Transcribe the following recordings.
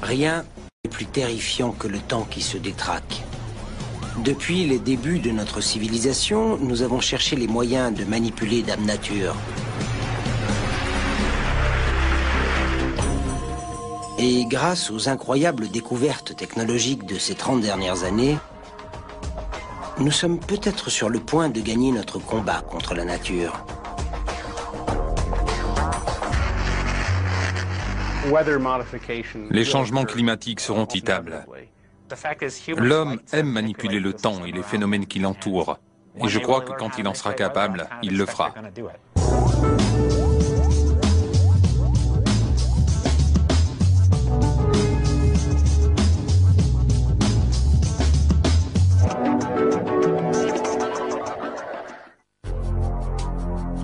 Rien n'est plus terrifiant que le temps qui se détraque. Depuis les débuts de notre civilisation, nous avons cherché les moyens de manipuler Dame Nature. Et grâce aux incroyables découvertes technologiques de ces 30 dernières années, nous sommes peut-être sur le point de gagner notre combat contre la nature. Les changements climatiques seront étables. L'homme aime manipuler le temps et les phénomènes qui l'entourent. Et je crois que quand il en sera capable, il le fera.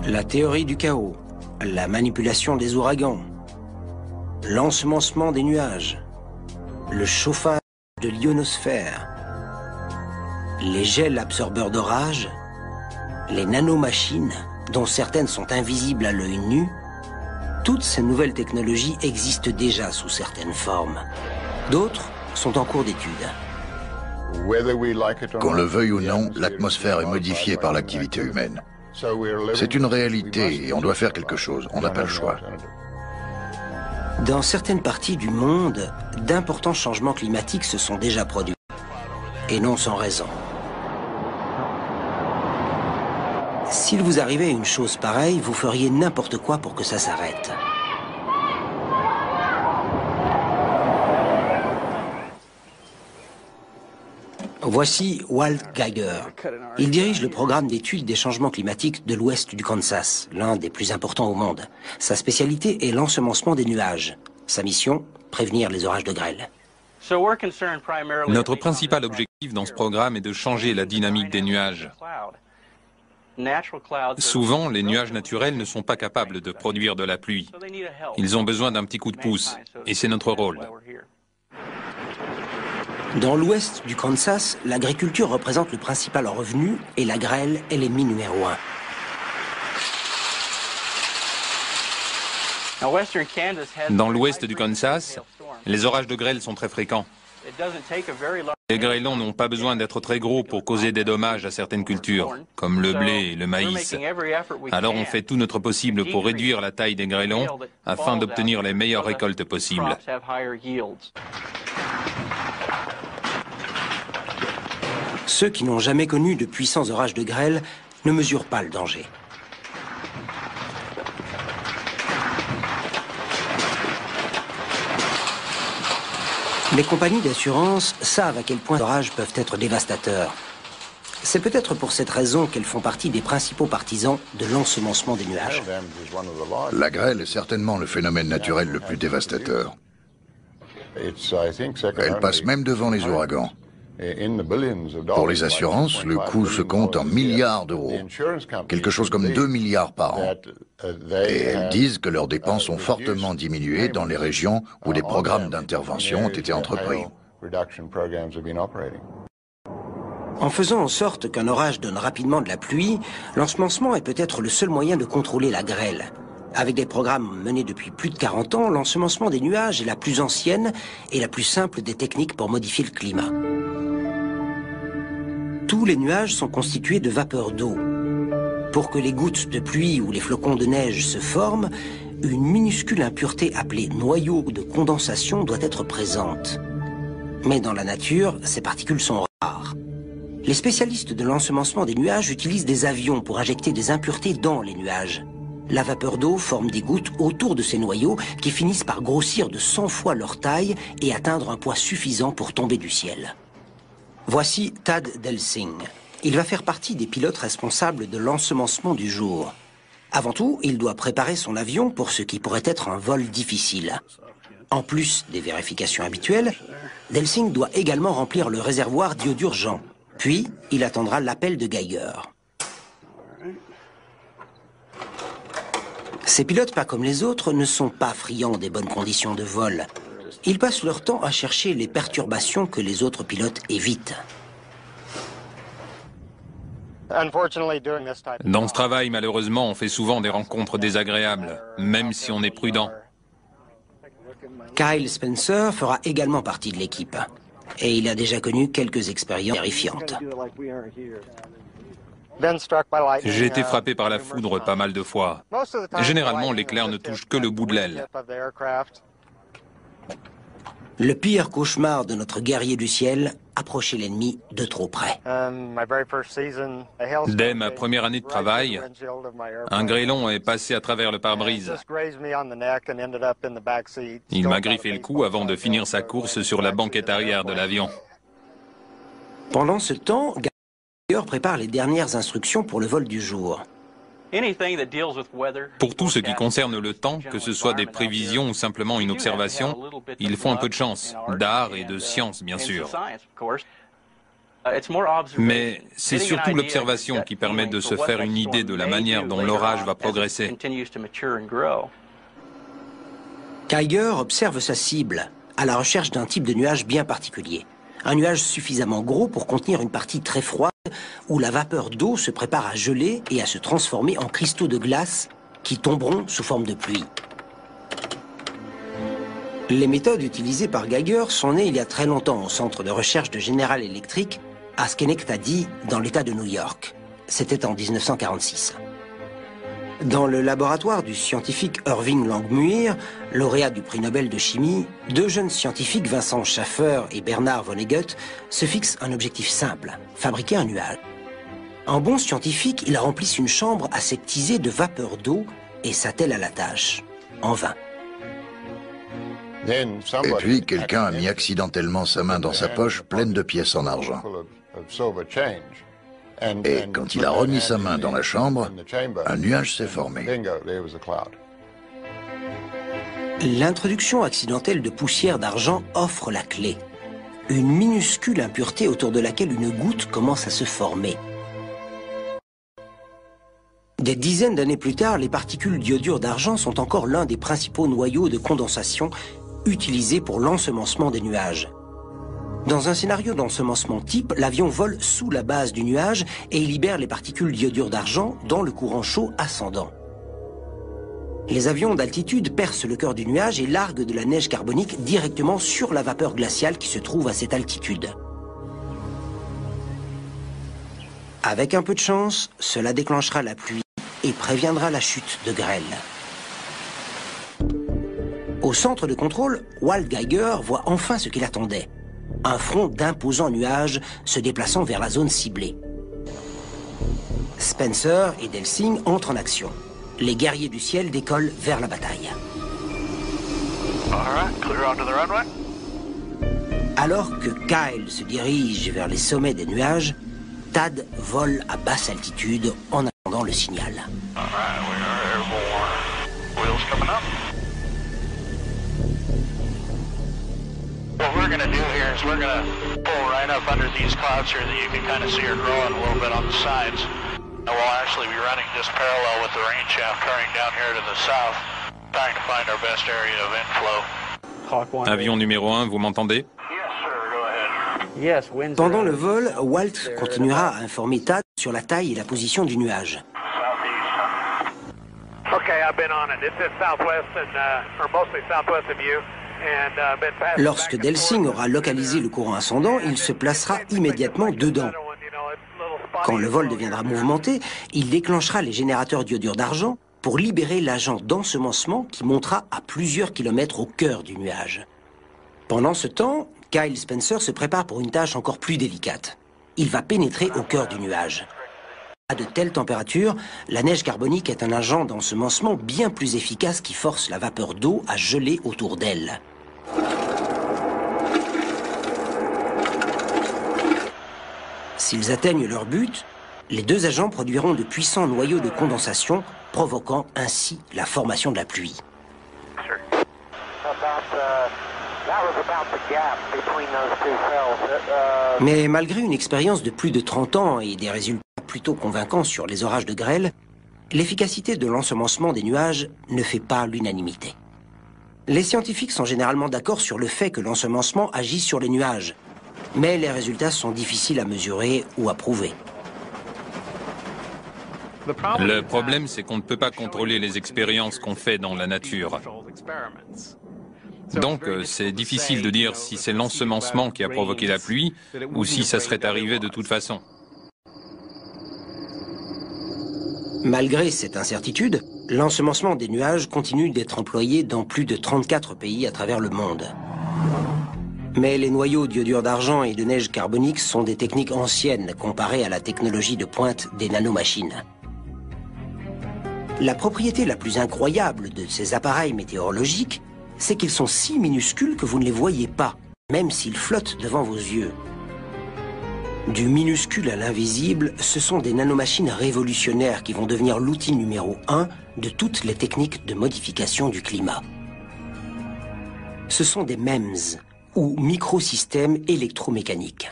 La théorie du chaos, la manipulation des ouragans, l'ensemencement des nuages, le chauffage de l'ionosphère, les gels absorbeurs d'orage, les nanomachines, dont certaines sont invisibles à l'œil nu, toutes ces nouvelles technologies existent déjà sous certaines formes. D'autres sont en cours d'étude. Qu'on le veuille ou non, l'atmosphère est modifiée par l'activité humaine. C'est une réalité et on doit faire quelque chose, on n'a pas le choix. Dans certaines parties du monde, d'importants changements climatiques se sont déjà produits, et non sans raison. S'il vous arrivait une chose pareille, vous feriez n'importe quoi pour que ça s'arrête. Voici Walt Geiger. Il dirige le programme d'études des changements climatiques de l'ouest du Kansas, l'un des plus importants au monde. Sa spécialité est l'ensemencement des nuages. Sa mission, prévenir les orages de grêle. Notre principal objectif dans ce programme est de changer la dynamique des nuages. Souvent, les nuages naturels ne sont pas capables de produire de la pluie. Ils ont besoin d'un petit coup de pouce, et c'est notre rôle. Dans l'ouest du Kansas, l'agriculture représente le principal revenu et la grêle est l'ennemi numéro 1. Dans l'ouest du Kansas, les orages de grêle sont très fréquents. Les grêlons n'ont pas besoin d'être très gros pour causer des dommages à certaines cultures, comme le blé et le maïs. Alors on fait tout notre possible pour réduire la taille des grêlons afin d'obtenir les meilleures récoltes possibles. Ceux qui n'ont jamais connu de puissants orages de grêle ne mesurent pas le danger. Les compagnies d'assurance savent à quel point les orages peuvent être dévastateurs. C'est peut-être pour cette raison qu'elles font partie des principaux partisans de l'ensemencement des nuages. La grêle est certainement le phénomène naturel le plus dévastateur. Elle passe même devant les ouragans. Pour les assurances, le coût se compte en milliards d'euros, quelque chose comme 2 milliards par an. Et elles disent que leurs dépenses ont fortement diminué dans les régions où des programmes d'intervention ont été entrepris. En faisant en sorte qu'un orage donne rapidement de la pluie, l'ensemencement est peut-être le seul moyen de contrôler la grêle. Avec des programmes menés depuis plus de 40 ans, l'ensemencement des nuages est la plus ancienne et la plus simple des techniques pour modifier le climat. Tous les nuages sont constitués de vapeur d'eau. Pour que les gouttes de pluie ou les flocons de neige se forment, une minuscule impureté appelée noyau de condensation doit être présente. Mais dans la nature, ces particules sont rares. Les spécialistes de l'ensemencement des nuages utilisent des avions pour injecter des impuretés dans les nuages. La vapeur d'eau forme des gouttes autour de ces noyaux qui finissent par grossir de 100 fois leur taille et atteindre un poids suffisant pour tomber du ciel. Voici Tad Delsing. Il va faire partie des pilotes responsables de l'ensemencement du jour. Avant tout, il doit préparer son avion pour ce qui pourrait être un vol difficile. En plus des vérifications habituelles, Delsing doit également remplir le réservoir d'eau d'urgence. Puis, il attendra l'appel de Geiger. Ces pilotes, pas comme les autres, ne sont pas friands des bonnes conditions de vol. Ils passent leur temps à chercher les perturbations que les autres pilotes évitent. Dans ce travail, malheureusement, on fait souvent des rencontres désagréables, même si on est prudent. Kyle Spencer fera également partie de l'équipe. Et il a déjà connu quelques expériences terrifiantes. J'ai été frappé par la foudre pas mal de fois. Généralement, l'éclair ne touche que le bout de l'aile. Le pire cauchemar de notre guerrier du ciel, approcher l'ennemi de trop près. Dès ma première année de travail, un grêlon est passé à travers le pare-brise. Il m'a griffé le cou avant de finir sa course sur la banquette arrière de l'avion. Pendant ce temps, Geiger prépare les dernières instructions pour le vol du jour. Pour tout ce qui concerne le temps, que ce soit des prévisions ou simplement une observation, il faut un peu de chance, d'art et de science bien sûr. Mais c'est surtout l'observation qui permet de se faire une idée de la manière dont l'orage va progresser. Geiger observe sa cible, à la recherche d'un type de nuage bien particulier. Un nuage suffisamment gros pour contenir une partie très froide où la vapeur d'eau se prépare à geler et à se transformer en cristaux de glace qui tomberont sous forme de pluie. Les méthodes utilisées par Geiger sont nées il y a très longtemps au centre de recherche de General Electric à Schenectady, dans l'État de New York. C'était en 1946. Dans le laboratoire du scientifique Irving Langmuir, lauréat du prix Nobel de chimie, deux jeunes scientifiques, Vincent Schaffer et Bernard Vonnegut, se fixent un objectif simple, fabriquer un nuage. En bon scientifique, ils remplissent une chambre aseptisée de vapeur d'eau et s'attellent à la tâche. En vain. Et puis, quelqu'un a mis accidentellement sa main dans sa poche pleine de pièces en argent. Et quand il a remis sa main dans la chambre, un nuage s'est formé. L'introduction accidentelle de poussière d'argent offre la clé. Une minuscule impureté autour de laquelle une goutte commence à se former. Des dizaines d'années plus tard, les particules d'iodure d'argent sont encore l'un des principaux noyaux de condensation utilisés pour l'ensemencement des nuages. Dans un scénario d'ensemencement type, l'avion vole sous la base du nuage et il libère les particules d'iodure d'argent dans le courant chaud ascendant. Les avions d'altitude percent le cœur du nuage et larguent de la neige carbonique directement sur la vapeur glaciale qui se trouve à cette altitude. Avec un peu de chance, cela déclenchera la pluie et préviendra la chute de grêle. Au centre de contrôle, Walt Geiger voit enfin ce qu'il attendait. Un front d'imposants nuages se déplaçant vers la zone ciblée. Spencer et Delsing entrent en action. Les guerriers du ciel décollent vers la bataille. Alors que Kyle se dirige vers les sommets des nuages, Tad vole à basse altitude en attendant le signal. What we're going to do here is we're going to pull right up under these clouds here that you can kind of see are growing a little bit on the sides. And we'll actually be running just parallel with the rain shaft turning down here to the south, trying to find our best area of inflow. Avion numéro 1, vous m'entendez? Pendant le vol, Walt continuera à informer Tad sur la taille et la position du nuage. Lorsque Delsing aura localisé le courant ascendant, il se placera immédiatement dedans. Quand le vol deviendra mouvementé, il déclenchera les générateurs d'iodure d'argent pour libérer l'agent d'ensemencement qui montera à plusieurs kilomètres au cœur du nuage. Pendant ce temps, Kyle Spencer se prépare pour une tâche encore plus délicate. Il va pénétrer au cœur du nuage. À de telles températures, la neige carbonique est un agent d'ensemencement bien plus efficace qui force la vapeur d'eau à geler autour d'elle. S'ils atteignent leur but, les deux agents produiront de puissants noyaux de condensation, provoquant ainsi la formation de la pluie. Mais malgré une expérience de plus de 30 ans et des résultats plutôt convaincants sur les orages de grêle, l'efficacité de l'ensemencement des nuages ne fait pas l'unanimité. Les scientifiques sont généralement d'accord sur le fait que l'ensemencement agit sur les nuages, mais les résultats sont difficiles à mesurer ou à prouver. Le problème, c'est qu'on ne peut pas contrôler les expériences qu'on fait dans la nature. Donc, c'est difficile de dire si c'est l'ensemencement qui a provoqué la pluie ou si ça serait arrivé de toute façon. Malgré cette incertitude, l'ensemencement des nuages continue d'être employé dans plus de 34 pays à travers le monde. Mais les noyaux d'iodure d'argent et de neige carbonique sont des techniques anciennes comparées à la technologie de pointe des nanomachines. La propriété la plus incroyable de ces appareils météorologiques, c'est qu'ils sont si minuscules que vous ne les voyez pas, même s'ils flottent devant vos yeux. Du minuscule à l'invisible, ce sont des nanomachines révolutionnaires qui vont devenir l'outil numéro 1 de toutes les techniques de modification du climat. Ce sont des MEMS, ou microsystèmes électromécaniques.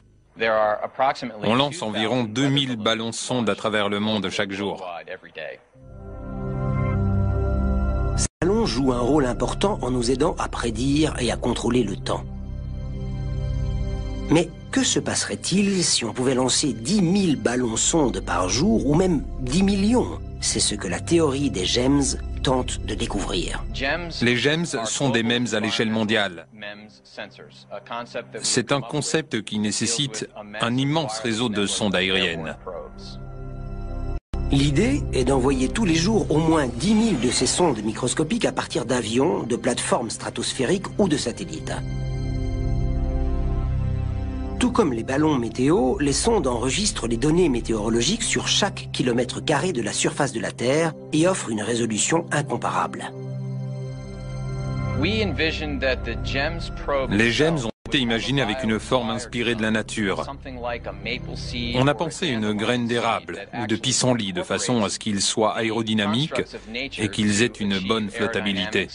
On lance environ 2000 ballons sondes à travers le monde chaque jour. Ces ballons jouent un rôle important en nous aidant à prédire et à contrôler le temps. Mais que se passerait-il si on pouvait lancer 10 000 ballons sondes par jour, ou même 10 millions? C'est ce que la théorie des GEMS tente de découvrir. Les GEMS sont des MEMS à l'échelle mondiale. C'est un concept qui nécessite un immense réseau de sondes aériennes. L'idée est d'envoyer tous les jours au moins 10 000 de ces sondes microscopiques à partir d'avions, de plateformes stratosphériques ou de satellites. Tout comme les ballons météo, les sondes enregistrent les données météorologiques sur chaque kilomètre carré de la surface de la Terre et offrent une résolution incomparable. Les GEMS ont été imaginés avec une forme inspirée de la nature. On a pensé une graine d'érable ou de pissenlit de façon à ce qu'ils soient aérodynamiques et qu'ils aient une bonne flottabilité.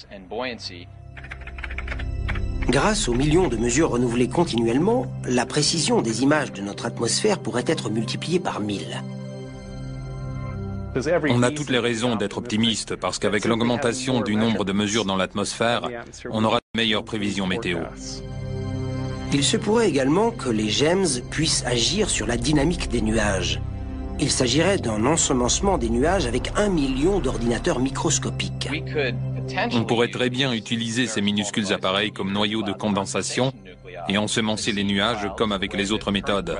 Grâce aux millions de mesures renouvelées continuellement, la précision des images de notre atmosphère pourrait être multipliée par 1000. On a toutes les raisons d'être optimiste parce qu'avec l'augmentation du nombre de mesures dans l'atmosphère, on aura de meilleures prévisions météo. Il se pourrait également que les GEMS puissent agir sur la dynamique des nuages. Il s'agirait d'un ensemencement des nuages avec 1 million d'ordinateurs microscopiques. On pourrait très bien utiliser ces minuscules appareils comme noyaux de condensation et ensemencer les nuages comme avec les autres méthodes.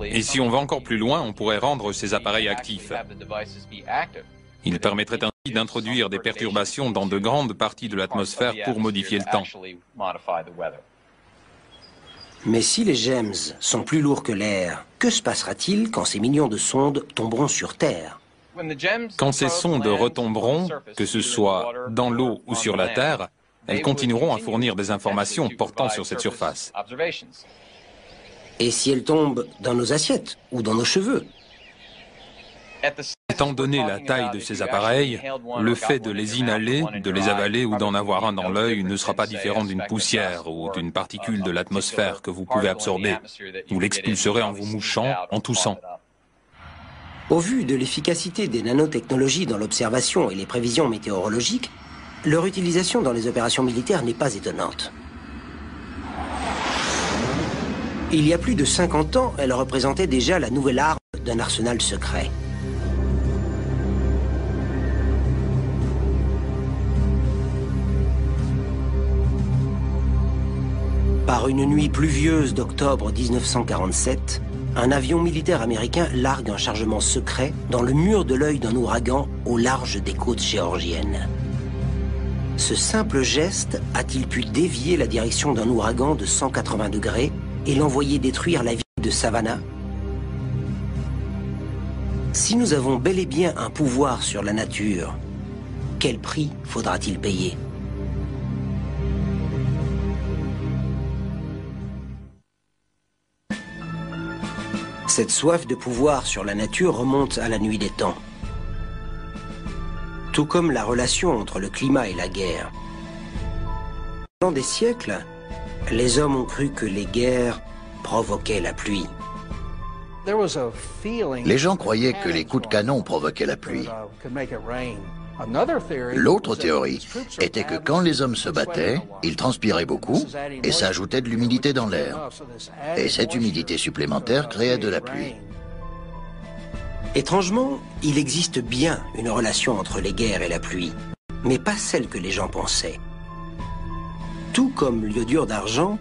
Et si on va encore plus loin, on pourrait rendre ces appareils actifs. Ils permettraient ainsi d'introduire des perturbations dans de grandes parties de l'atmosphère pour modifier le temps. Mais si les GEMS sont plus lourds que l'air, que se passera-t-il quand ces millions de sondes tomberont sur Terre? Quand ces sondes retomberont, que ce soit dans l'eau ou sur la Terre, elles continueront à fournir des informations portant sur cette surface. Et si elles tombent dans nos assiettes ou dans nos cheveux? Étant donné la taille de ces appareils, le fait de les inhaler, de les avaler ou d'en avoir un dans l'œil ne sera pas différent d'une poussière ou d'une particule de l'atmosphère que vous pouvez absorber. Vous l'expulserez en vous mouchant, en toussant. Au vu de l'efficacité des nanotechnologies dans l'observation et les prévisions météorologiques, leur utilisation dans les opérations militaires n'est pas étonnante. Il y a plus de 50 ans, elle représentait déjà la nouvelle arme d'un arsenal secret. Par une nuit pluvieuse d'octobre 1947, un avion militaire américain largue un chargement secret dans le mur de l'œil d'un ouragan au large des côtes géorgiennes. Ce simple geste a-t-il pu dévier la direction d'un ouragan de 180 degrés et l'envoyer détruire la ville de Savannah? Si nous avons bel et bien un pouvoir sur la nature, quel prix faudra-t-il payer? Cette soif de pouvoir sur la nature remonte à la nuit des temps. Tout comme la relation entre le climat et la guerre. Pendant des siècles, les hommes ont cru que les guerres provoquaient la pluie. Les gens croyaient que les coups de canon provoquaient la pluie. L'autre théorie était que quand les hommes se battaient, ils transpiraient beaucoup et ça ajoutait de l'humidité dans l'air. Et cette humidité supplémentaire créait de la pluie. Étrangement, il existe bien une relation entre les guerres et la pluie. mais pas celle que les gens pensaient. Tout comme l'iodure d'argent,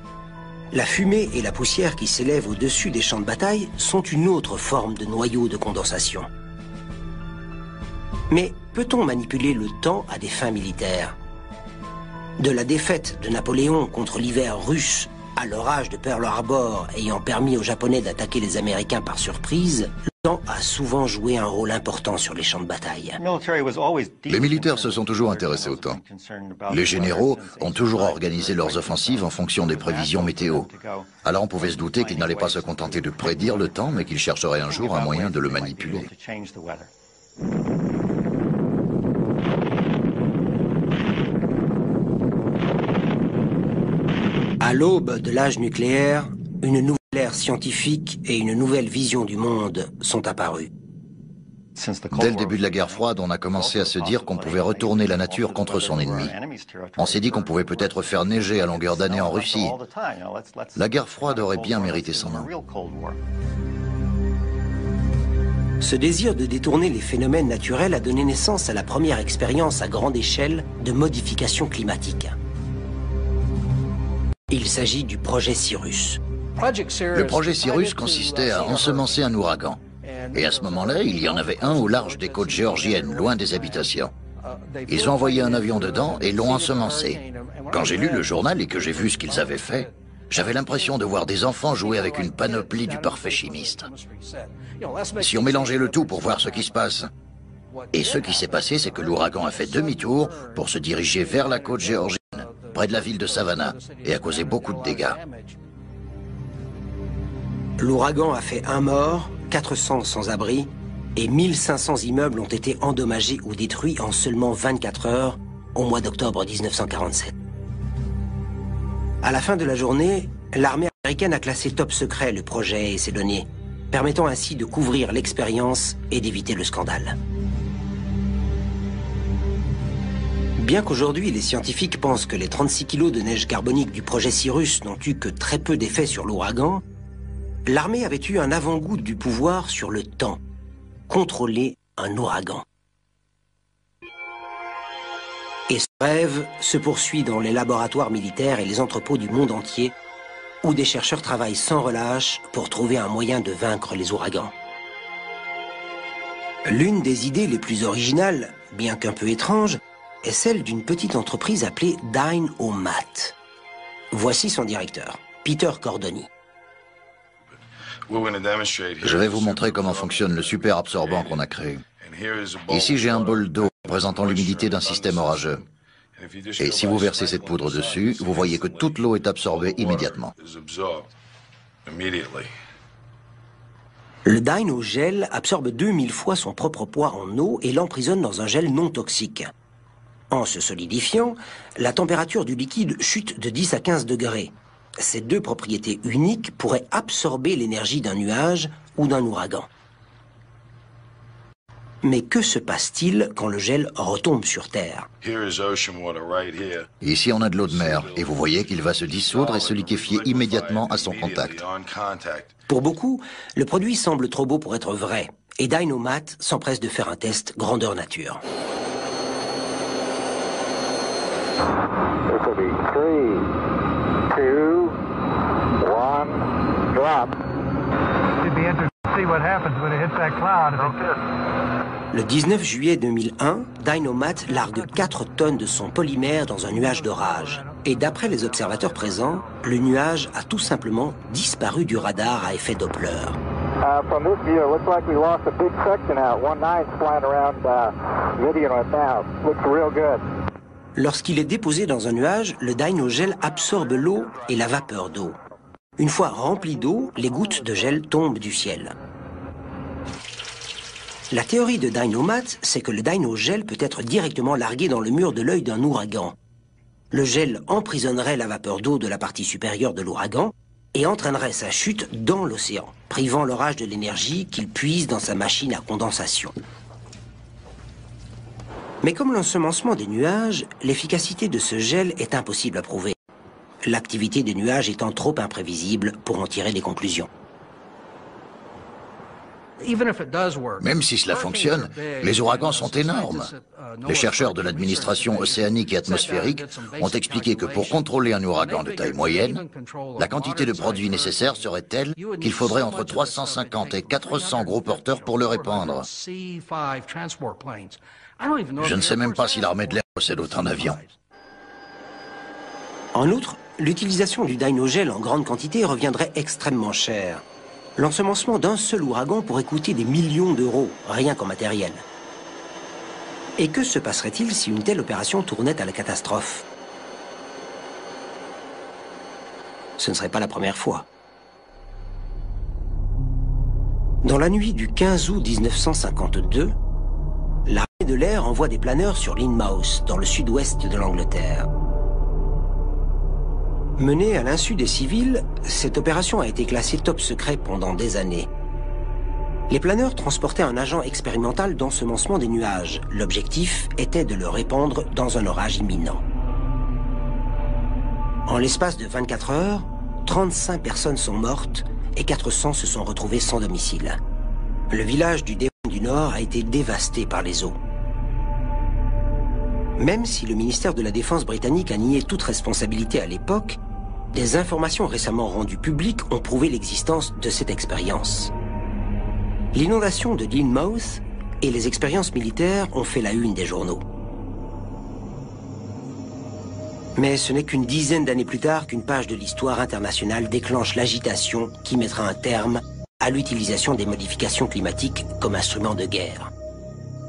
la fumée et la poussière qui s'élèvent au-dessus des champs de bataille sont une autre forme de noyau de condensation. Mais peut-on manipuler le temps à des fins militaires? De la défaite de Napoléon contre l'hiver russe à l'orage de Pearl Harbor ayant permis aux Japonais d'attaquer les Américains par surprise, le temps a souvent joué un rôle important sur les champs de bataille. Les militaires se sont toujours intéressés au temps. Les généraux ont toujours organisé leurs offensives en fonction des prévisions météo. Alors on pouvait se douter qu'ils n'allaient pas se contenter de prédire le temps, mais qu'ils chercheraient un jour un moyen de le manipuler. À l'aube de l'âge nucléaire, une nouvelle ère scientifique et une nouvelle vision du monde sont apparues. Dès le début de la guerre froide, on a commencé à se dire qu'on pouvait retourner la nature contre son ennemi. On s'est dit qu'on pouvait peut-être faire neiger à longueur d'année en Russie. La guerre froide aurait bien mérité son nom. Ce désir de détourner les phénomènes naturels a donné naissance à la première expérience à grande échelle de modification climatique. Il s'agit du projet Cyrus. Le projet Cyrus consistait à ensemencer un ouragan. Et à ce moment-là, il y en avait un au large des côtes géorgiennes, loin des habitations. Ils ont envoyé un avion dedans et l'ont ensemencé. Quand j'ai lu le journal et que j'ai vu ce qu'ils avaient fait, j'avais l'impression de voir des enfants jouer avec une panoplie du parfait chimiste. Si on mélangeait le tout pour voir ce qui se passe. Et ce qui s'est passé, c'est que l'ouragan a fait demi-tour pour se diriger vers la côte géorgienne, près de la ville de Savannah, et a causé beaucoup de dégâts. L'ouragan a fait 1 mort, 400 sans-abri, et 1500 immeubles ont été endommagés ou détruits en seulement 24 heures au mois d'octobre 1947. À la fin de la journée, l'armée américaine a classé top secret le projet et ses données, permettant ainsi de couvrir l'expérience et d'éviter le scandale. Bien qu'aujourd'hui les scientifiques pensent que les 36 kilos de neige carbonique du projet Cyrus n'ont eu que très peu d'effet sur l'ouragan, l'armée avait eu un avant-goût du pouvoir sur le temps, contrôler un ouragan. Et ce rêve se poursuit dans les laboratoires militaires et les entrepôts du monde entier, où des chercheurs travaillent sans relâche pour trouver un moyen de vaincre les ouragans. L'une des idées les plus originales, bien qu'un peu étrange, est celle d'une petite entreprise appelée Dynomat. Voici son directeur, Peter Cordoni. Je vais vous montrer comment fonctionne le super absorbant qu'on a créé. Ici, j'ai un bol d'eau représentant l'humidité d'un système orageux. Et si vous versez cette poudre dessus, vous voyez que toute l'eau est absorbée immédiatement. Le Dynogel absorbe 2000 fois son propre poids en eau et l'emprisonne dans un gel non toxique. En se solidifiant, la température du liquide chute de 10 à 15 degrés. Ces deux propriétés uniques pourraient absorber l'énergie d'un nuage ou d'un ouragan. Mais que se passe-t-il quand le gel retombe sur Terre? Ici, on a de l'eau de mer, et vous voyez qu'il va se dissoudre et se liquéfier immédiatement à son contact. Pour beaucoup, le produit semble trop beau pour être vrai, et Dynomat s'empresse de faire un test grandeur nature. This will be 3, 2, 1, drop. It'd be interesting to see what happens when it hits that cloud. Le 19 juillet 2001, Dynomat largue 4 tonnes de son polymère dans un nuage d'orage. Et d'après les observateurs présents, le nuage a tout simplement disparu du radar à effet Doppler. From this view, it looks like we lost a big section out. 19's flying around videoing it now. Looks real good. Lorsqu'il est déposé dans un nuage, le Dynogel absorbe l'eau et la vapeur d'eau. Une fois rempli d'eau, les gouttes de gel tombent du ciel. La théorie de Dynomat, c'est que le Dynogel peut être directement largué dans le mur de l'œil d'un ouragan. Le gel emprisonnerait la vapeur d'eau de la partie supérieure de l'ouragan et entraînerait sa chute dans l'océan, privant l'orage de l'énergie qu'il puise dans sa machine à condensation. Mais comme l'ensemencement des nuages, l'efficacité de ce gel est impossible à prouver. L'activité des nuages étant trop imprévisible pour en tirer des conclusions. Même si cela fonctionne, les ouragans sont énormes. Les chercheurs de l'administration océanique et atmosphérique ont expliqué que pour contrôler un ouragan de taille moyenne, la quantité de produits nécessaire serait telle qu'il faudrait entre 350 et 400 gros porteurs pour le répandre. Je ne sais même pas si l'armée de l'air possède autant d'avions. En outre, l'utilisation du dynogel en grande quantité reviendrait extrêmement cher. L'ensemencement d'un seul ouragan pourrait coûter des millions d'euros, rien qu'en matériel. Et que se passerait-il si une telle opération tournait à la catastrophe? Ce ne serait pas la première fois. Dans la nuit du 15 août 1952, l'armée de l'air envoie des planeurs sur Lynmouth, dans le sud-ouest de l'Angleterre. Menée à l'insu des civils, cette opération a été classée top secret pendant des années. Les planeurs transportaient un agent expérimental d'ensemencement des nuages. L'objectif était de le répandre dans un orage imminent. En l'espace de 24 heures, 35 personnes sont mortes et 400 se sont retrouvées sans domicile. Le village du Devon du Nord a été dévasté par les eaux. Même si le ministère de la Défense britannique a nié toute responsabilité à l'époque, des informations récemment rendues publiques ont prouvé l'existence de cette expérience. L'inondation de Lynmouth et les expériences militaires ont fait la une des journaux. Mais ce n'est qu'une dizaine d'années plus tard qu'une page de l'histoire internationale déclenche l'agitation qui mettra un terme à l'utilisation des modifications climatiques comme instrument de guerre.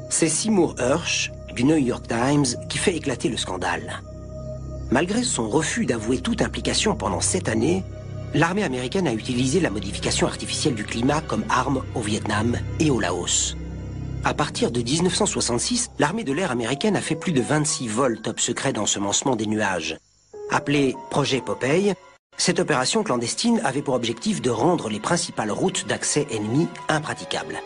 C'est Seymour Hersh, du New York Times, qui fait éclater le scandale. Malgré son refus d'avouer toute implication pendant 7 années, l'armée américaine a utilisé la modification artificielle du climat comme arme au Vietnam et au Laos. À partir de 1966, l'armée de l'air américaine a fait plus de 26 vols top secret d'ensemencement des nuages. Appelée Projet Popeye, cette opération clandestine avait pour objectif de rendre les principales routes d'accès ennemies impraticables.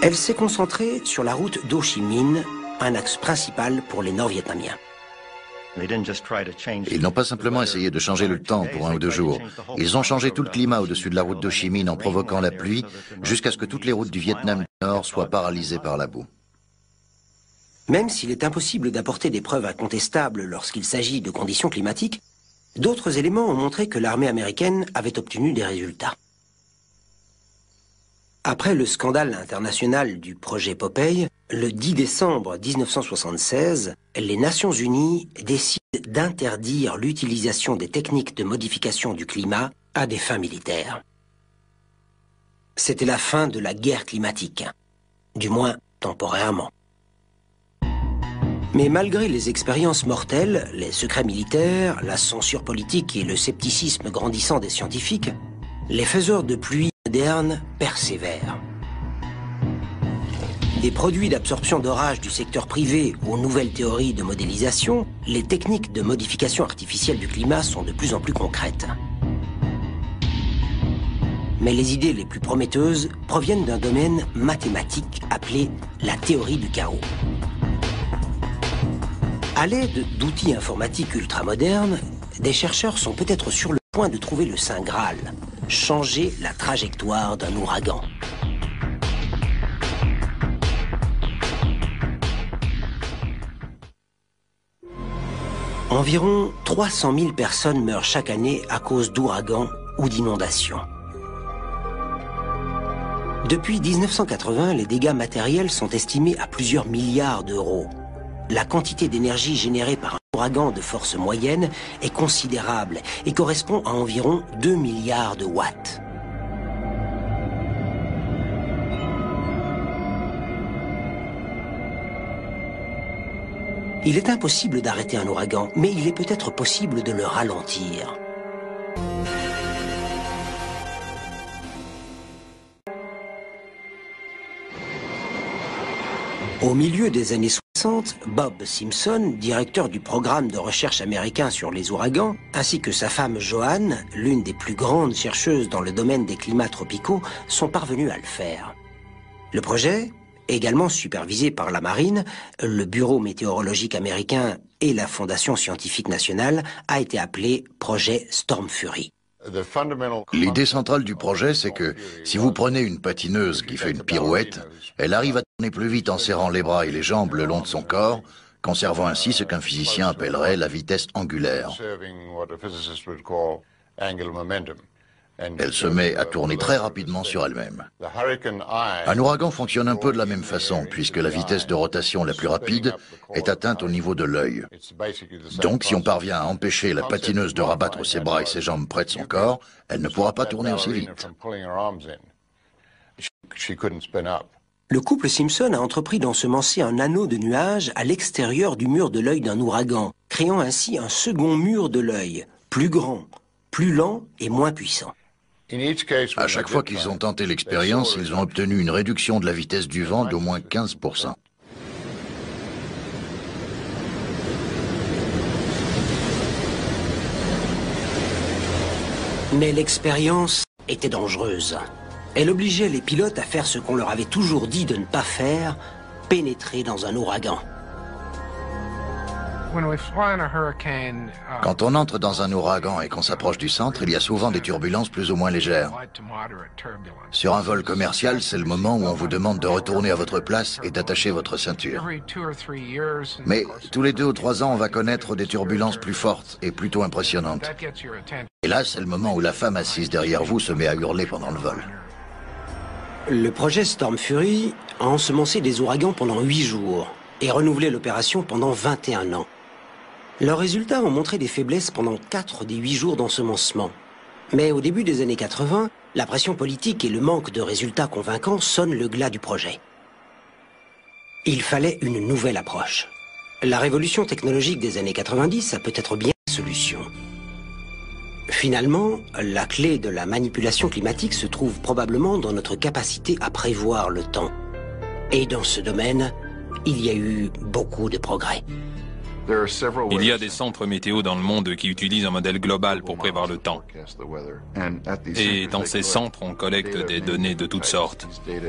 Elle s'est concentrée sur la route d'Ho Chi Minh, un axe principal pour les Nord-Vietnamiens. Ils n'ont pas simplement essayé de changer le temps pour 1 ou 2 jours. Ils ont changé tout le climat au-dessus de la route d'Ho Chi Minh en provoquant la pluie, jusqu'à ce que toutes les routes du Vietnam du Nord soient paralysées par la boue. Même s'il est impossible d'apporter des preuves incontestables lorsqu'il s'agit de conditions climatiques, d'autres éléments ont montré que l'armée américaine avait obtenu des résultats. Après le scandale international du projet Popeye, le 10 décembre 1976, les Nations Unies décident d'interdire l'utilisation des techniques de modification du climat à des fins militaires. C'était la fin de la guerre climatique, du moins temporairement. Mais malgré les expériences mortelles, les secrets militaires, la censure politique et le scepticisme grandissant des scientifiques, les faiseurs de pluie modernes persévèrent. Des produits d'absorption d'orage du secteur privé aux nouvelles théories de modélisation, les techniques de modification artificielle du climat sont de plus en plus concrètes. Mais les idées les plus prometteuses proviennent d'un domaine mathématique appelé la théorie du chaos. À l'aide d'outils informatiques ultramodernes, des chercheurs sont peut-être sur le point de trouver le Saint Graal, changer la trajectoire d'un ouragan. Environ 300 000 personnes meurent chaque année à cause d'ouragans ou d'inondations. Depuis 1980, les dégâts matériels sont estimés à plusieurs milliards d'euros. La quantité d'énergie générée par un ouragan de force moyenne est considérable et correspond à environ 2 milliards de watts. Il est impossible d'arrêter un ouragan, mais il est peut-être possible de le ralentir. Au milieu des années 60, Bob Simpson, directeur du programme de recherche américain sur les ouragans, ainsi que sa femme Joanne, l'une des plus grandes chercheuses dans le domaine des climats tropicaux, sont parvenus à le faire. Le projet, Également supervisé par la marine, le Bureau météorologique américain et la Fondation scientifique nationale a été appelé projet Storm Fury. L'idée centrale du projet, c'est que si vous prenez une patineuse qui fait une pirouette, elle arrive à tourner plus vite en serrant les bras et les jambes le long de son corps, conservant ainsi ce qu'un physicien appellerait la vitesse angulaire. Elle se met à tourner très rapidement sur elle-même. Un ouragan fonctionne un peu de la même façon, puisque la vitesse de rotation la plus rapide est atteinte au niveau de l'œil. Donc, si on parvient à empêcher la patineuse de rabattre ses bras et ses jambes près de son corps, elle ne pourra pas tourner aussi vite. Le couple Simpson a entrepris d'ensemencer un anneau de nuages à l'extérieur du mur de l'œil d'un ouragan, créant ainsi un second mur de l'œil, plus grand, plus lent et moins puissant. À chaque fois qu'ils ont tenté l'expérience, ils ont obtenu une réduction de la vitesse du vent d'au moins 15%. Mais l'expérience était dangereuse. Elle obligeait les pilotes à faire ce qu'on leur avait toujours dit de ne pas faire, pénétrer dans un ouragan. Quand on entre dans un ouragan et qu'on s'approche du centre, il y a souvent des turbulences plus ou moins légères. Sur un vol commercial, c'est le moment où on vous demande de retourner à votre place et d'attacher votre ceinture. Mais tous les 2 ou 3 ans, on va connaître des turbulences plus fortes et plutôt impressionnantes. Et là, c'est le moment où la femme assise derrière vous se met à hurler pendant le vol. Le projet Storm Fury a ensemencé des ouragans pendant 8 jours et renouvelé l'opération pendant 21 ans. Leurs résultats ont montré des faiblesses pendant 4 des 8 jours d'ensemencement. Mais au début des années 80, la pression politique et le manque de résultats convaincants sonnent le glas du projet. Il fallait une nouvelle approche. La révolution technologique des années 90 a peut-être bien une solution. Finalement, la clé de la manipulation climatique se trouve probablement dans notre capacité à prévoir le temps. Et dans ce domaine, il y a eu beaucoup de progrès. Il y a des centres météo dans le monde qui utilisent un modèle global pour prévoir le temps. Et dans ces centres, on collecte des données de toutes sortes. Ces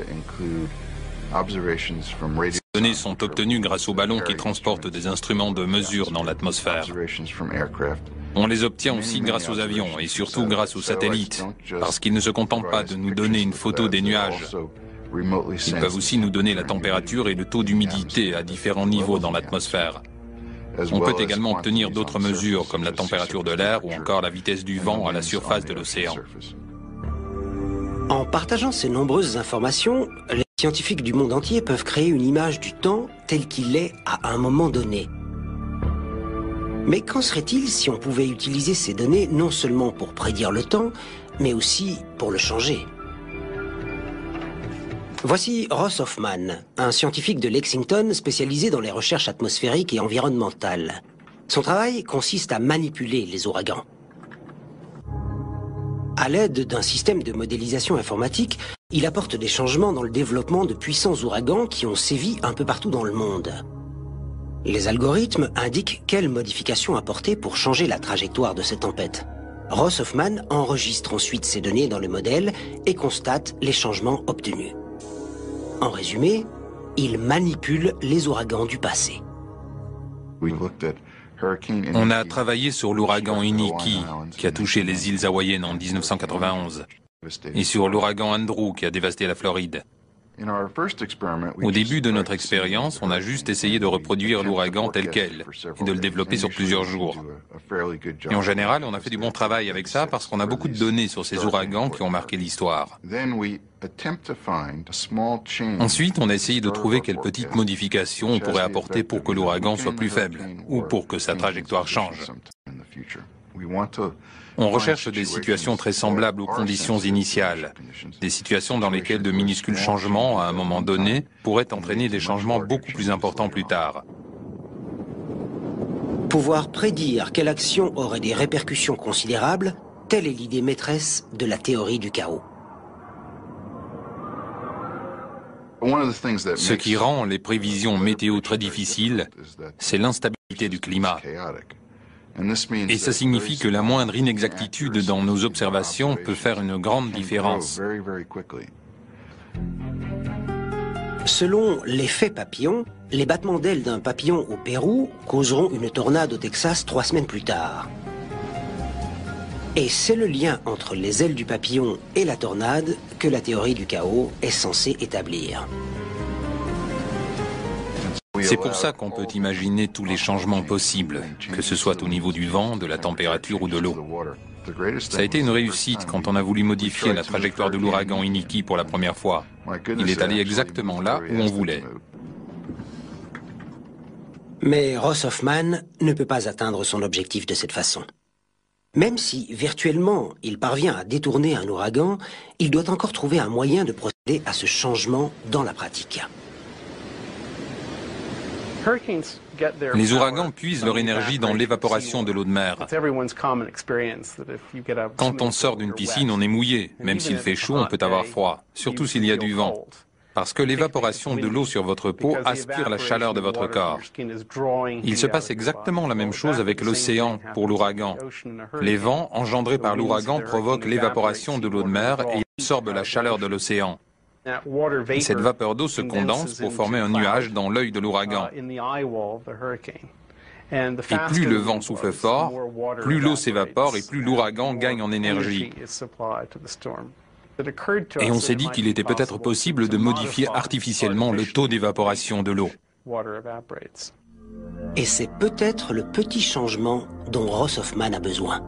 données sont obtenues grâce aux ballons qui transportent des instruments de mesure dans l'atmosphère. On les obtient aussi grâce aux avions et surtout grâce aux satellites, parce qu'ils ne se contentent pas de nous donner une photo des nuages. Ils peuvent aussi nous donner la température et le taux d'humidité à différents niveaux dans l'atmosphère. On peut également obtenir d'autres mesures comme la température de l'air ou encore la vitesse du vent à la surface de l'océan. En partageant ces nombreuses informations, les scientifiques du monde entier peuvent créer une image du temps tel qu'il est à un moment donné. Mais qu'en serait-il si on pouvait utiliser ces données non seulement pour prédire le temps, mais aussi pour le changer ? Voici Ross Hoffman, un scientifique de Lexington spécialisé dans les recherches atmosphériques et environnementales. Son travail consiste à manipuler les ouragans. À l'aide d'un système de modélisation informatique, il apporte des changements dans le développement de puissants ouragans qui ont sévi un peu partout dans le monde. Les algorithmes indiquent quelles modifications apporter pour changer la trajectoire de ces tempêtes. Ross Hoffman enregistre ensuite ces données dans le modèle et constate les changements obtenus. En résumé, il manipule les ouragans du passé. On a travaillé sur l'ouragan Iniki qui a touché les îles hawaïennes en 1991 et sur l'ouragan Andrew qui a dévasté la Floride. Au début de notre expérience, on a juste essayé de reproduire l'ouragan tel quel et de le développer sur plusieurs jours. Et en général, on a fait du bon travail avec ça parce qu'on a beaucoup de données sur ces ouragans qui ont marqué l'histoire. Ensuite, on a essayé de trouver quelles petites modifications on pourrait apporter pour que l'ouragan soit plus faible ou pour que sa trajectoire change. On recherche des situations très semblables aux conditions initiales, des situations dans lesquelles de minuscules changements, à un moment donné, pourraient entraîner des changements beaucoup plus importants plus tard. Pouvoir prédire quelle action aurait des répercussions considérables, telle est l'idée maîtresse de la théorie du chaos. Ce qui rend les prévisions météo très difficiles, c'est l'instabilité du climat. Et ça signifie que la moindre inexactitude dans nos observations peut faire une grande différence. Selon l'effet papillon, les battements d'ailes d'un papillon au Pérou causeront une tornade au Texas 3 semaines plus tard. Et c'est le lien entre les ailes du papillon et la tornade que la théorie du chaos est censée établir. C'est pour ça qu'on peut imaginer tous les changements possibles, que ce soit au niveau du vent, de la température ou de l'eau. Ça a été une réussite quand on a voulu modifier la trajectoire de l'ouragan Iniki pour la première fois. Il est allé exactement là où on voulait. Mais Ross Hoffman ne peut pas atteindre son objectif de cette façon. Même si, virtuellement, il parvient à détourner un ouragan, il doit encore trouver un moyen de procéder à ce changement dans la pratique. Les ouragans puisent leur énergie dans l'évaporation de l'eau de mer. Quand on sort d'une piscine, on est mouillé. Même s'il fait chaud, on peut avoir froid, surtout s'il y a du vent. Parce que l'évaporation de l'eau sur votre peau aspire la chaleur de votre corps. Il se passe exactement la même chose avec l'océan pour l'ouragan. Les vents engendrés par l'ouragan provoquent l'évaporation de l'eau de mer et absorbent la chaleur de l'océan. Cette vapeur d'eau se condense pour former un nuage dans l'œil de l'ouragan. Et plus le vent souffle fort, plus l'eau s'évapore et plus l'ouragan gagne en énergie. Et on s'est dit qu'il était peut-être possible de modifier artificiellement le taux d'évaporation de l'eau. Et c'est peut-être le petit changement dont Ross Hoffman a besoin.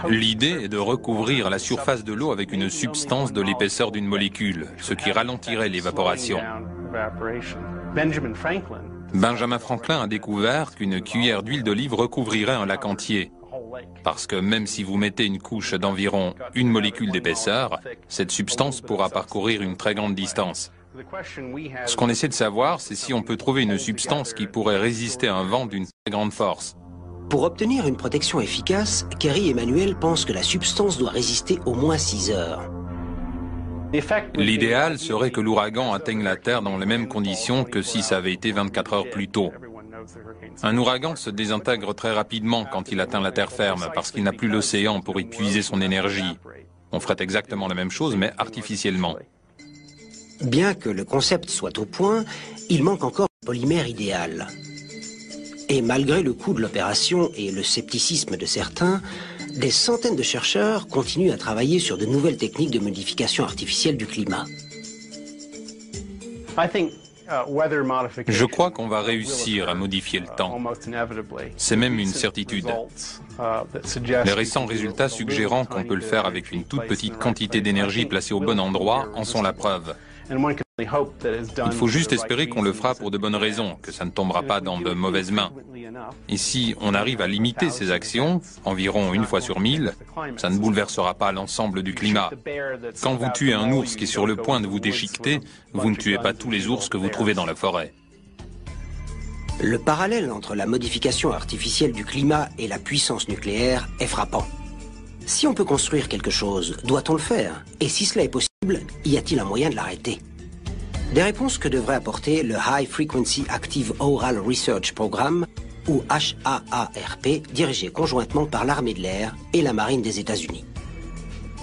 L'idée est de recouvrir la surface de l'eau avec une substance de l'épaisseur d'une molécule, ce qui ralentirait l'évaporation. Benjamin Franklin a découvert qu'une cuillère d'huile d'olive recouvrirait un lac entier. Parce que même si vous mettez une couche d'environ une molécule d'épaisseur, cette substance pourra parcourir une très grande distance. Ce qu'on essaie de savoir, c'est si on peut trouver une substance qui pourrait résister à un vent d'une très grande force. Pour obtenir une protection efficace, Kerry et Manuel pensent que la substance doit résister au moins 6 heures. L'idéal serait que l'ouragan atteigne la Terre dans les mêmes conditions que si ça avait été 24 heures plus tôt. Un ouragan se désintègre très rapidement quand il atteint la terre ferme parce qu'il n'a plus l'océan pour y puiser son énergie. On ferait exactement la même chose, mais artificiellement. Bien que le concept soit au point, il manque encore le polymère idéal. Et malgré le coût de l'opération et le scepticisme de certains, des centaines de chercheurs continuent à travailler sur de nouvelles techniques de modification artificielle du climat. Je crois qu'on va réussir à modifier le temps. C'est même une certitude. Les récents résultats suggérant qu'on peut le faire avec une toute petite quantité d'énergie placée au bon endroit en sont la preuve. Il faut juste espérer qu'on le fera pour de bonnes raisons, que ça ne tombera pas dans de mauvaises mains. Et si on arrive à limiter ces actions, environ 1 fois sur 1000, ça ne bouleversera pas l'ensemble du climat. Quand vous tuez un ours qui est sur le point de vous déchiqueter, vous ne tuez pas tous les ours que vous trouvez dans la forêt. Le parallèle entre la modification artificielle du climat et la puissance nucléaire est frappant. Si on peut construire quelque chose, doit-on le faire? Et si cela est possible, y a-t-il un moyen de l'arrêter? Des réponses que devrait apporter le High Frequency Active Aural Research Program, ou HAARP, dirigé conjointement par l'armée de l'air et la marine des États-Unis.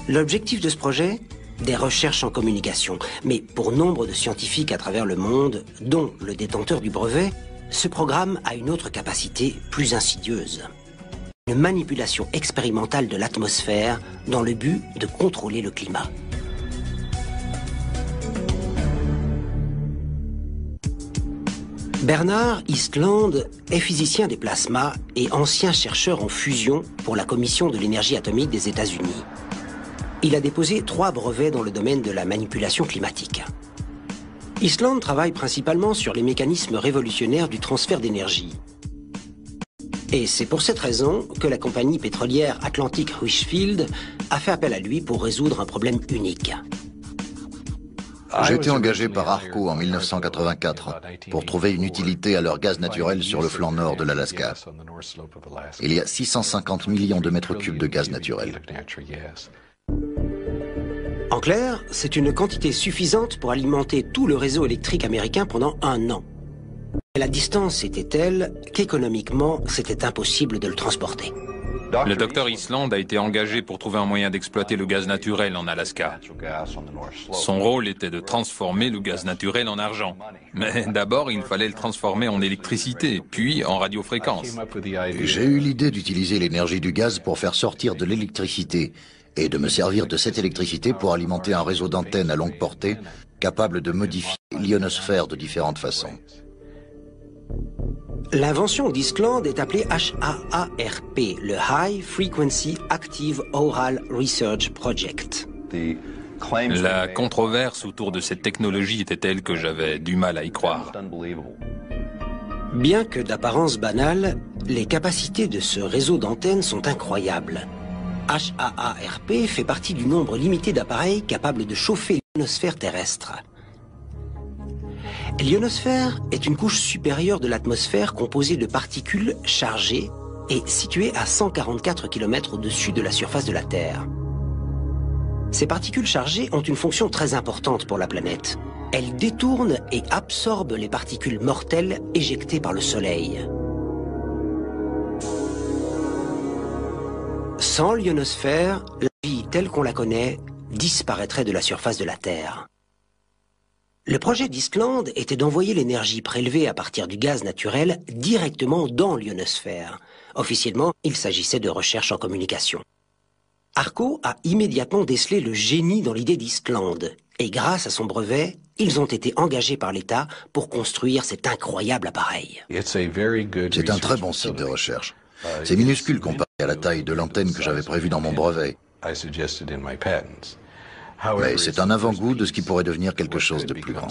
L'objectif de ce projet? Des recherches en communication. Mais pour nombre de scientifiques à travers le monde, dont le détenteur du brevet, ce programme a une autre capacité plus insidieuse. Une manipulation expérimentale de l'atmosphère dans le but de contrôler le climat. Bernard Eastland est physicien des plasmas et ancien chercheur en fusion pour la Commission de l'énergie atomique des États-Unis. Il a déposé 3 brevets dans le domaine de la manipulation climatique. Eastland travaille principalement sur les mécanismes révolutionnaires du transfert d'énergie. Et c'est pour cette raison que la compagnie pétrolière Atlantic Richfield a fait appel à lui pour résoudre un problème unique. J'ai été engagé par ARCO en 1984 pour trouver une utilité à leur gaz naturel sur le flanc nord de l'Alaska. Il y a 650 millions de mètres cubes de gaz naturel. En clair, c'est une quantité suffisante pour alimenter tout le réseau électrique américain pendant 1 an. Mais la distance était telle qu'économiquement, c'était impossible de le transporter. Le docteur Eastland a été engagé pour trouver un moyen d'exploiter le gaz naturel en Alaska. Son rôle était de transformer le gaz naturel en argent. Mais d'abord, il fallait le transformer en électricité, puis en radiofréquence. J'ai eu l'idée d'utiliser l'énergie du gaz pour faire sortir de l'électricité et de me servir de cette électricité pour alimenter un réseau d'antennes à longue portée capable de modifier l'ionosphère de différentes façons. L'invention d'Eastland est appelée HAARP, le High Frequency Active Aural Research Project. La controverse autour de cette technologie était telle que j'avais du mal à y croire. Bien que d'apparence banale, les capacités de ce réseau d'antennes sont incroyables. HAARP fait partie du nombre limité d'appareils capables de chauffer l'ionosphère terrestre. L'ionosphère est une couche supérieure de l'atmosphère composée de particules chargées et située à 144 km au-dessus de la surface de la Terre. Ces particules chargées ont une fonction très importante pour la planète. Elles détournent et absorbent les particules mortelles éjectées par le Soleil. Sans l'ionosphère, la vie telle qu'on la connaît disparaîtrait de la surface de la Terre. Le projet d'Eastland était d'envoyer l'énergie prélevée à partir du gaz naturel directement dans l'ionosphère. Officiellement, il s'agissait de recherche en communication. ARCO a immédiatement décelé le génie dans l'idée d'Eastland. Et grâce à son brevet, ils ont été engagés par l'État pour construire cet incroyable appareil. C'est un très bon site de recherche. C'est minuscule comparé à la taille de l'antenne que j'avais prévue dans mon brevet. Mais c'est un avant-goût de ce qui pourrait devenir quelque chose de plus grand.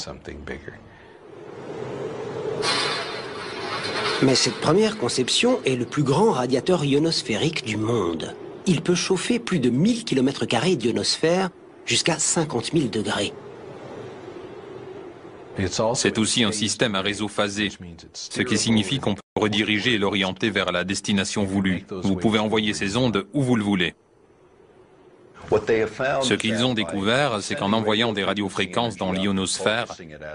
Mais cette première conception est le plus grand radiateur ionosphérique du monde. Il peut chauffer plus de 1000 km² d'ionosphère jusqu'à 50 000 degrés. C'est aussi un système à réseau phasé, ce qui signifie qu'on peut rediriger et l'orienter vers la destination voulue. Vous pouvez envoyer ces ondes où vous le voulez. Ce qu'ils ont découvert, c'est qu'en envoyant des radiofréquences dans l'ionosphère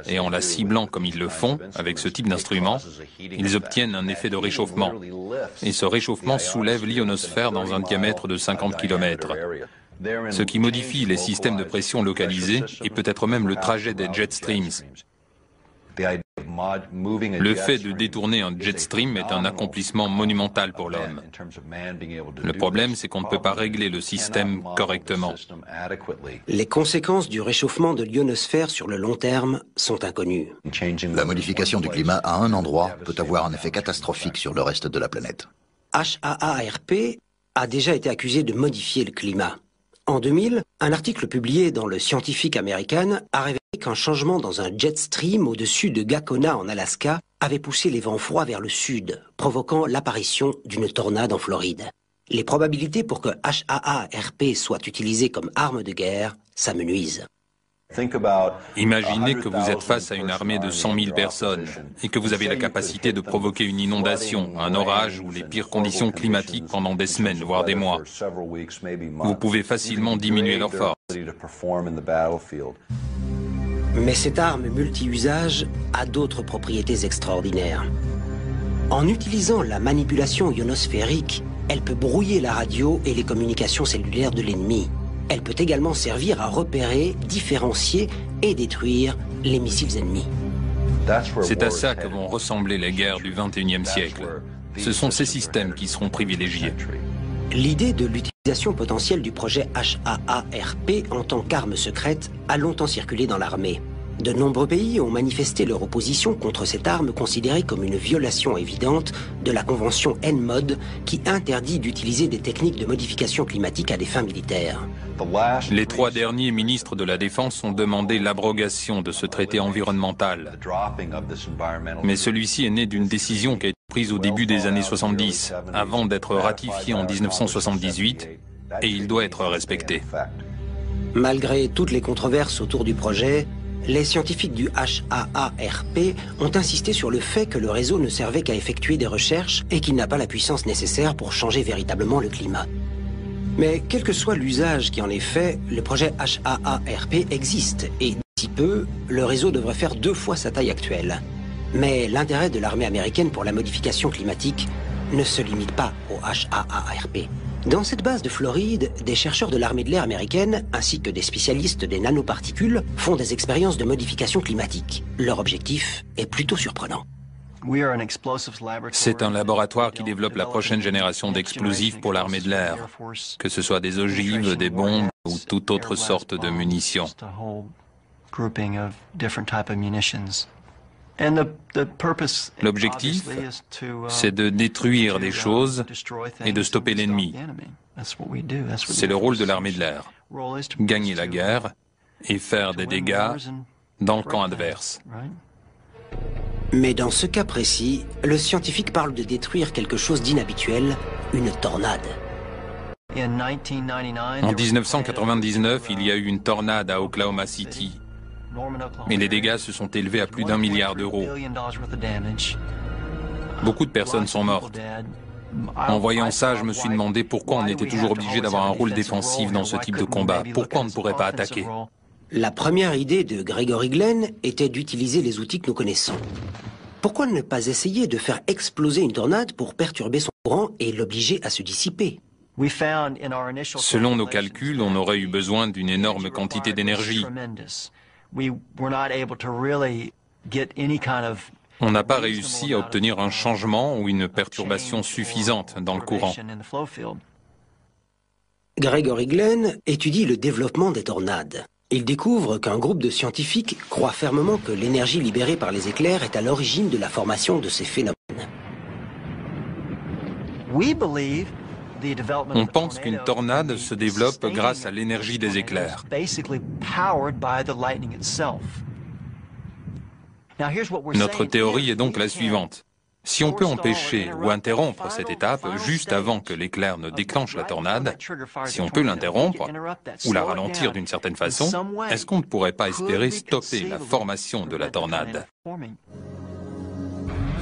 et en la ciblant comme ils le font avec ce type d'instrument, ils obtiennent un effet de réchauffement. Et ce réchauffement soulève l'ionosphère dans un diamètre de 50 km, ce qui modifie les systèmes de pression localisés et peut-être même le trajet des jet streams. Le fait de détourner un jet stream est un accomplissement monumental pour l'homme. Le problème, c'est qu'on ne peut pas régler le système correctement. Les conséquences du réchauffement de l'ionosphère sur le long terme sont inconnues. La modification du climat à un endroit peut avoir un effet catastrophique sur le reste de la planète. HAARP a déjà été accusé de modifier le climat. En 2000, un article publié dans le Scientific American a révélé qu'un changement dans un jet stream au-dessus de Gacona en Alaska avait poussé les vents froids vers le sud, provoquant l'apparition d'une tornade en Floride. Les probabilités pour que HAARP soit utilisé comme arme de guerre s'amenuisent. Imaginez que vous êtes face à une armée de 100 000 personnes et que vous avez la capacité de provoquer une inondation, un orage ou les pires conditions climatiques pendant des semaines, voire des mois. Vous pouvez facilement diminuer leur force. Mais cette arme multi-usage a d'autres propriétés extraordinaires. En utilisant la manipulation ionosphérique, elle peut brouiller la radio et les communications cellulaires de l'ennemi. Elle peut également servir à repérer, différencier et détruire les missiles ennemis. C'est à ça que vont ressembler les guerres du XXIe siècle. Ce sont ces systèmes qui seront privilégiés. L'idée de l'utilisation potentielle du projet HAARP en tant qu'arme secrète a longtemps circulé dans l'armée. De nombreux pays ont manifesté leur opposition contre cette arme considérée comme une violation évidente de la convention NMOD qui interdit d'utiliser des techniques de modification climatique à des fins militaires. Les 3 derniers ministres de la Défense ont demandé l'abrogation de ce traité environnemental. Mais celui-ci est né d'une décision qui a été prise au début des années 70, avant d'être ratifié en 1978, et il doit être respecté. Malgré toutes les controverses autour du projet, les scientifiques du HAARP ont insisté sur le fait que le réseau ne servait qu'à effectuer des recherches et qu'il n'a pas la puissance nécessaire pour changer véritablement le climat. Mais quel que soit l'usage qui en est fait, le projet HAARP existe et d'ici peu, le réseau devrait faire 2 fois sa taille actuelle. Mais l'intérêt de l'armée américaine pour la modification climatique ne se limite pas au HAARP. Dans cette base de Floride, des chercheurs de l'armée de l'air américaine, ainsi que des spécialistes des nanoparticules, font des expériences de modification climatique. Leur objectif est plutôt surprenant. C'est un laboratoire qui développe la prochaine génération d'explosifs pour l'armée de l'air, que ce soit des ogives, des bombes ou toute autre sorte de munitions. L'objectif, c'est de détruire des choses et de stopper l'ennemi. C'est le rôle de l'armée de l'air. Gagner la guerre et faire des dégâts dans le camp adverse. Mais dans ce cas précis, le scientifique parle de détruire quelque chose d'inhabituel, une tornade. En 1999, il y a eu une tornade à Oklahoma City. Et les dégâts se sont élevés à plus d'1 milliard d'euros. Beaucoup de personnes sont mortes. En voyant ça, je me suis demandé pourquoi on était toujours obligé d'avoir un rôle défensif dans ce type de combat. Pourquoi on ne pourrait pas attaquer? La première idée de Gregory Glenn était d'utiliser les outils que nous connaissons. Pourquoi ne pas essayer de faire exploser une tornade pour perturber son courant et l'obliger à se dissiper? Selon nos calculs, on aurait eu besoin d'une énorme quantité d'énergie. On n'a pas réussi à obtenir un changement ou une perturbation suffisante dans le courant. Gregory Glenn étudie le développement des tornades. Il découvre qu'un groupe de scientifiques croit fermement que l'énergie libérée par les éclairs est à l'origine de la formation de ces phénomènes. On pense qu'une tornade se développe grâce à l'énergie des éclairs. Notre théorie est donc la suivante. Si on peut empêcher ou interrompre cette étape juste avant que l'éclair ne déclenche la tornade, si on peut l'interrompre ou la ralentir d'une certaine façon, est-ce qu'on ne pourrait pas espérer stopper la formation de la tornade?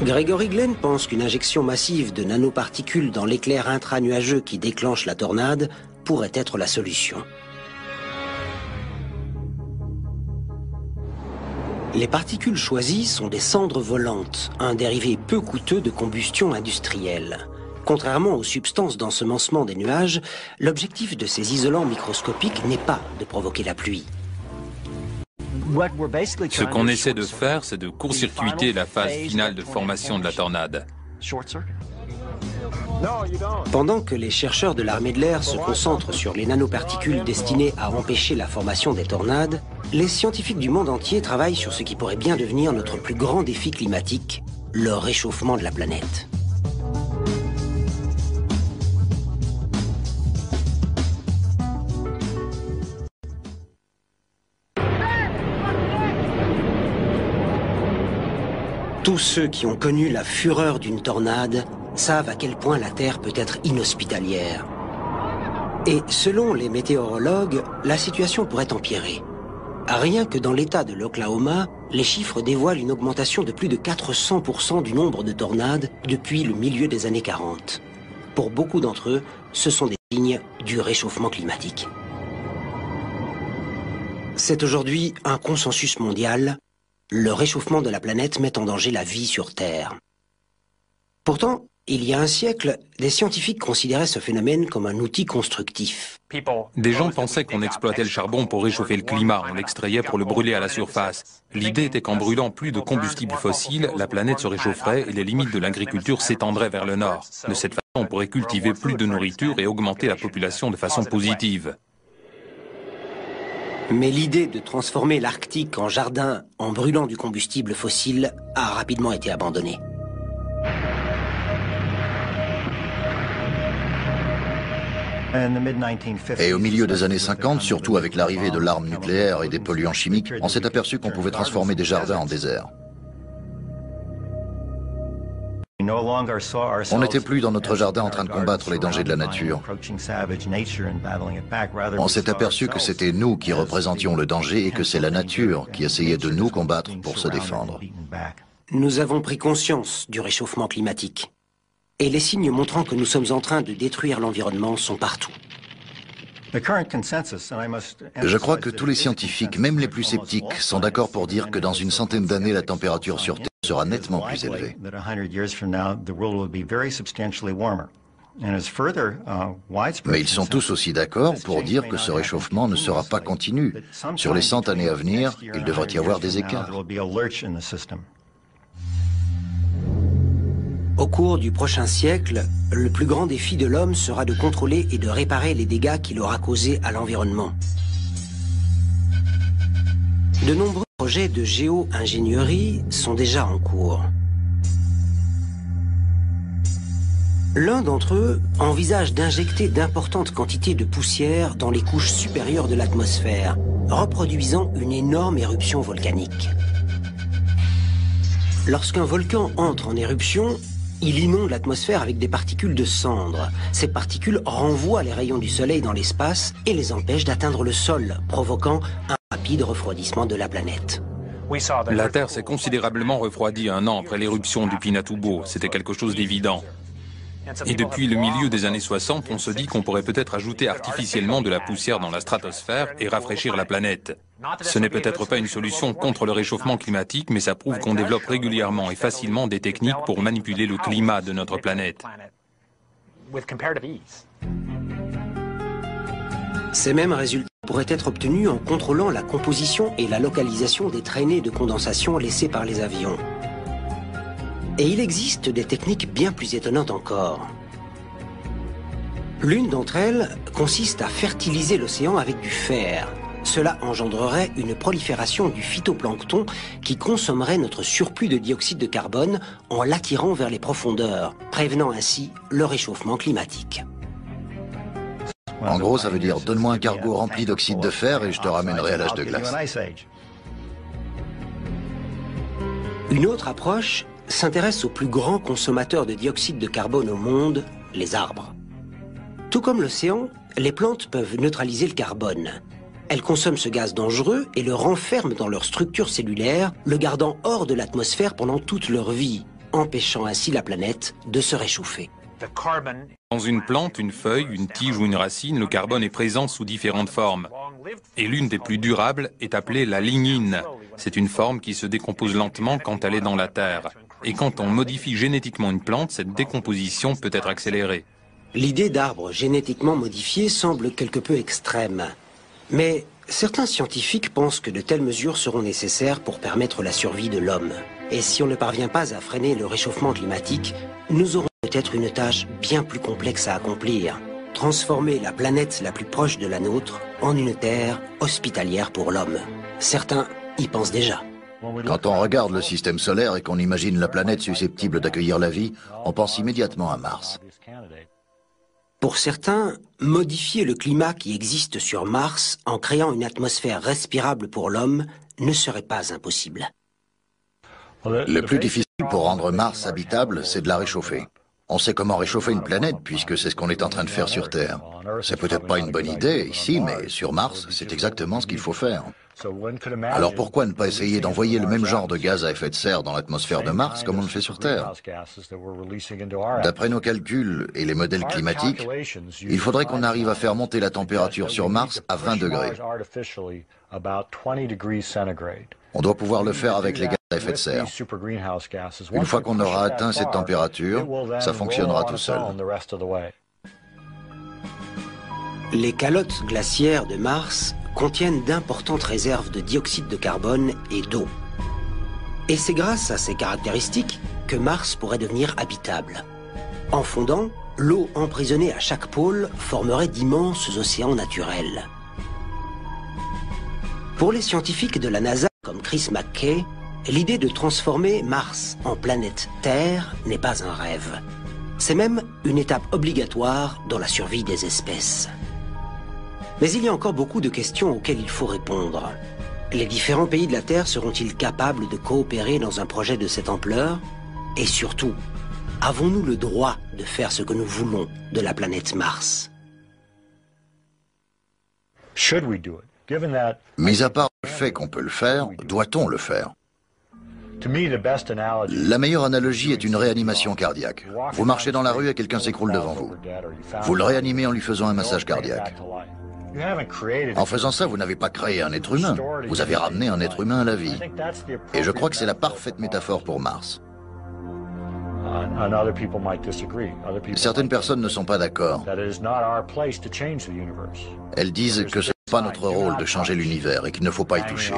Gregory Glenn pense qu'une injection massive de nanoparticules dans l'éclair intranuageux qui déclenche la tornade pourrait être la solution. Les particules choisies sont des cendres volantes, un dérivé peu coûteux de combustion industrielle. Contrairement aux substances d'ensemencement des nuages, l'objectif de ces isolants microscopiques n'est pas de provoquer la pluie. Ce qu'on essaie de faire, c'est de court-circuiter la phase finale de formation de la tornade. Pendant que les chercheurs de l'armée de l'air se concentrent sur les nanoparticules destinées à empêcher la formation des tornades, les scientifiques du monde entier travaillent sur ce qui pourrait bien devenir notre plus grand défi climatique, le réchauffement de la planète. Tous ceux qui ont connu la fureur d'une tornade savent à quel point la Terre peut être inhospitalière. Et selon les météorologues, la situation pourrait empirer. Rien que dans l'État de l'Oklahoma, les chiffres dévoilent une augmentation de plus de 400% du nombre de tornades depuis le milieu des années 40. Pour beaucoup d'entre eux, ce sont des signes du réchauffement climatique. C'est aujourd'hui un consensus mondial. Le réchauffement de la planète met en danger la vie sur Terre. Pourtant, il y a un siècle, des scientifiques considéraient ce phénomène comme un outil constructif. Des gens pensaient qu'on exploitait le charbon pour réchauffer le climat, on l'extrayait pour le brûler à la surface. L'idée était qu'en brûlant plus de combustibles fossiles, la planète se réchaufferait et les limites de l'agriculture s'étendraient vers le nord. De cette façon, on pourrait cultiver plus de nourriture et augmenter la population de façon positive. Mais l'idée de transformer l'Arctique en jardin en brûlant du combustible fossile a rapidement été abandonnée. Et au milieu des années 50, surtout avec l'arrivée de l'arme nucléaire et des polluants chimiques, on s'est aperçu qu'on pouvait transformer des jardins en déserts. On n'était plus dans notre jardin en train de combattre les dangers de la nature. On s'est aperçu que c'était nous qui représentions le danger et que c'est la nature qui essayait de nous combattre pour se défendre. Nous avons pris conscience du réchauffement climatique. Et les signes montrant que nous sommes en train de détruire l'environnement sont partout. Je crois que tous les scientifiques, même les plus sceptiques, sont d'accord pour dire que dans une centaine d'années, la température sur Terre sera nettement plus élevé. Mais ils sont tous aussi d'accord pour dire que ce réchauffement ne sera pas continu. Sur les 100 années à venir, il devrait y avoir des écarts. Au cours du prochain siècle, le plus grand défi de l'homme sera de contrôler et de réparer les dégâts qu'il aura causés à l'environnement. De nombreux projets de géo-ingénierie sont déjà en cours. L'un d'entre eux envisage d'injecter d'importantes quantités de poussière dans les couches supérieures de l'atmosphère, reproduisant une énorme éruption volcanique. Lorsqu'un volcan entre en éruption, il inonde l'atmosphère avec des particules de cendres. Ces particules renvoient les rayons du soleil dans l'espace et les empêchent d'atteindre le sol, provoquant un rapide refroidissement de la planète. La Terre s'est considérablement refroidie un an après l'éruption du Pinatubo. C'était quelque chose d'évident. Et depuis le milieu des années 60, on se dit qu'on pourrait peut-être ajouter artificiellement de la poussière dans la stratosphère et rafraîchir la planète. Ce n'est peut-être pas une solution contre le réchauffement climatique, mais ça prouve qu'on développe régulièrement et facilement des techniques pour manipuler le climat de notre planète. Ces mêmes résultats pourraient être obtenus en contrôlant la composition et la localisation des traînées de condensation laissées par les avions. Et il existe des techniques bien plus étonnantes encore. L'une d'entre elles consiste à fertiliser l'océan avec du fer. Cela engendrerait une prolifération du phytoplancton qui consommerait notre surplus de dioxyde de carbone en l'attirant vers les profondeurs, prévenant ainsi le réchauffement climatique. En gros, ça veut dire donne-moi un cargo rempli d'oxyde de fer et je te ramènerai à l'âge de glace. Une autre approche s'intéresse aux plus grands consommateurs de dioxyde de carbone au monde, les arbres. Tout comme l'océan, les plantes peuvent neutraliser le carbone. Elles consomment ce gaz dangereux et le renferment dans leur structure cellulaire, le gardant hors de l'atmosphère pendant toute leur vie, empêchant ainsi la planète de se réchauffer. Dans une plante, une feuille, une tige ou une racine, le carbone est présent sous différentes formes. Et l'une des plus durables est appelée la lignine. C'est une forme qui se décompose lentement quand elle est dans la terre. Et quand on modifie génétiquement une plante, cette décomposition peut être accélérée. L'idée d'arbres génétiquement modifiés semble quelque peu extrême. Mais certains scientifiques pensent que de telles mesures seront nécessaires pour permettre la survie de l'homme. Et si on ne parvient pas à freiner le réchauffement climatique, nous aurons peut-être une tâche bien plus complexe à accomplir. Transformer la planète la plus proche de la nôtre en une terre hospitalière pour l'homme. Certains y pensent déjà. Quand on regarde le système solaire et qu'on imagine la planète susceptible d'accueillir la vie, on pense immédiatement à Mars. Pour certains, modifier le climat qui existe sur Mars en créant une atmosphère respirable pour l'homme ne serait pas impossible. Le plus difficile pour rendre Mars habitable, c'est de la réchauffer. On sait comment réchauffer une planète puisque c'est ce qu'on est en train de faire sur Terre. C'est peut-être pas une bonne idée ici, mais sur Mars, c'est exactement ce qu'il faut faire. Alors pourquoi ne pas essayer d'envoyer le même genre de gaz à effet de serre dans l'atmosphère de Mars comme on le fait sur Terre? D'après nos calculs et les modèles climatiques, il faudrait qu'on arrive à faire monter la température sur Mars à 20 degrés. On doit pouvoir le faire avec les gaz à effet de serre. Une fois qu'on aura atteint cette température, ça fonctionnera tout seul. Les calottes glaciaires de Mars contiennent d'importantes réserves de dioxyde de carbone et d'eau. Et c'est grâce à ces caractéristiques que Mars pourrait devenir habitable. En fondant, l'eau emprisonnée à chaque pôle formerait d'immenses océans naturels. Pour les scientifiques de la NASA, comme Chris McKay, l'idée de transformer Mars en planète Terre n'est pas un rêve. C'est même une étape obligatoire dans la survie des espèces. Mais il y a encore beaucoup de questions auxquelles il faut répondre. Les différents pays de la Terre seront-ils capables de coopérer dans un projet de cette ampleur? Et surtout, avons-nous le droit de faire ce que nous voulons de la planète Mars? Mis à part le fait qu'on peut le faire, doit-on le faire? La meilleure analogie est une réanimation cardiaque. Vous marchez dans la rue et quelqu'un s'écroule devant vous. Vous le réanimez en lui faisant un massage cardiaque. En faisant ça, vous n'avez pas créé un être humain, vous avez ramené un être humain à la vie. Et je crois que c'est la parfaite métaphore pour Mars. Certaines personnes ne sont pas d'accord. Elles disent que ce n'est pas notre rôle de changer l'univers et qu'il ne faut pas y toucher.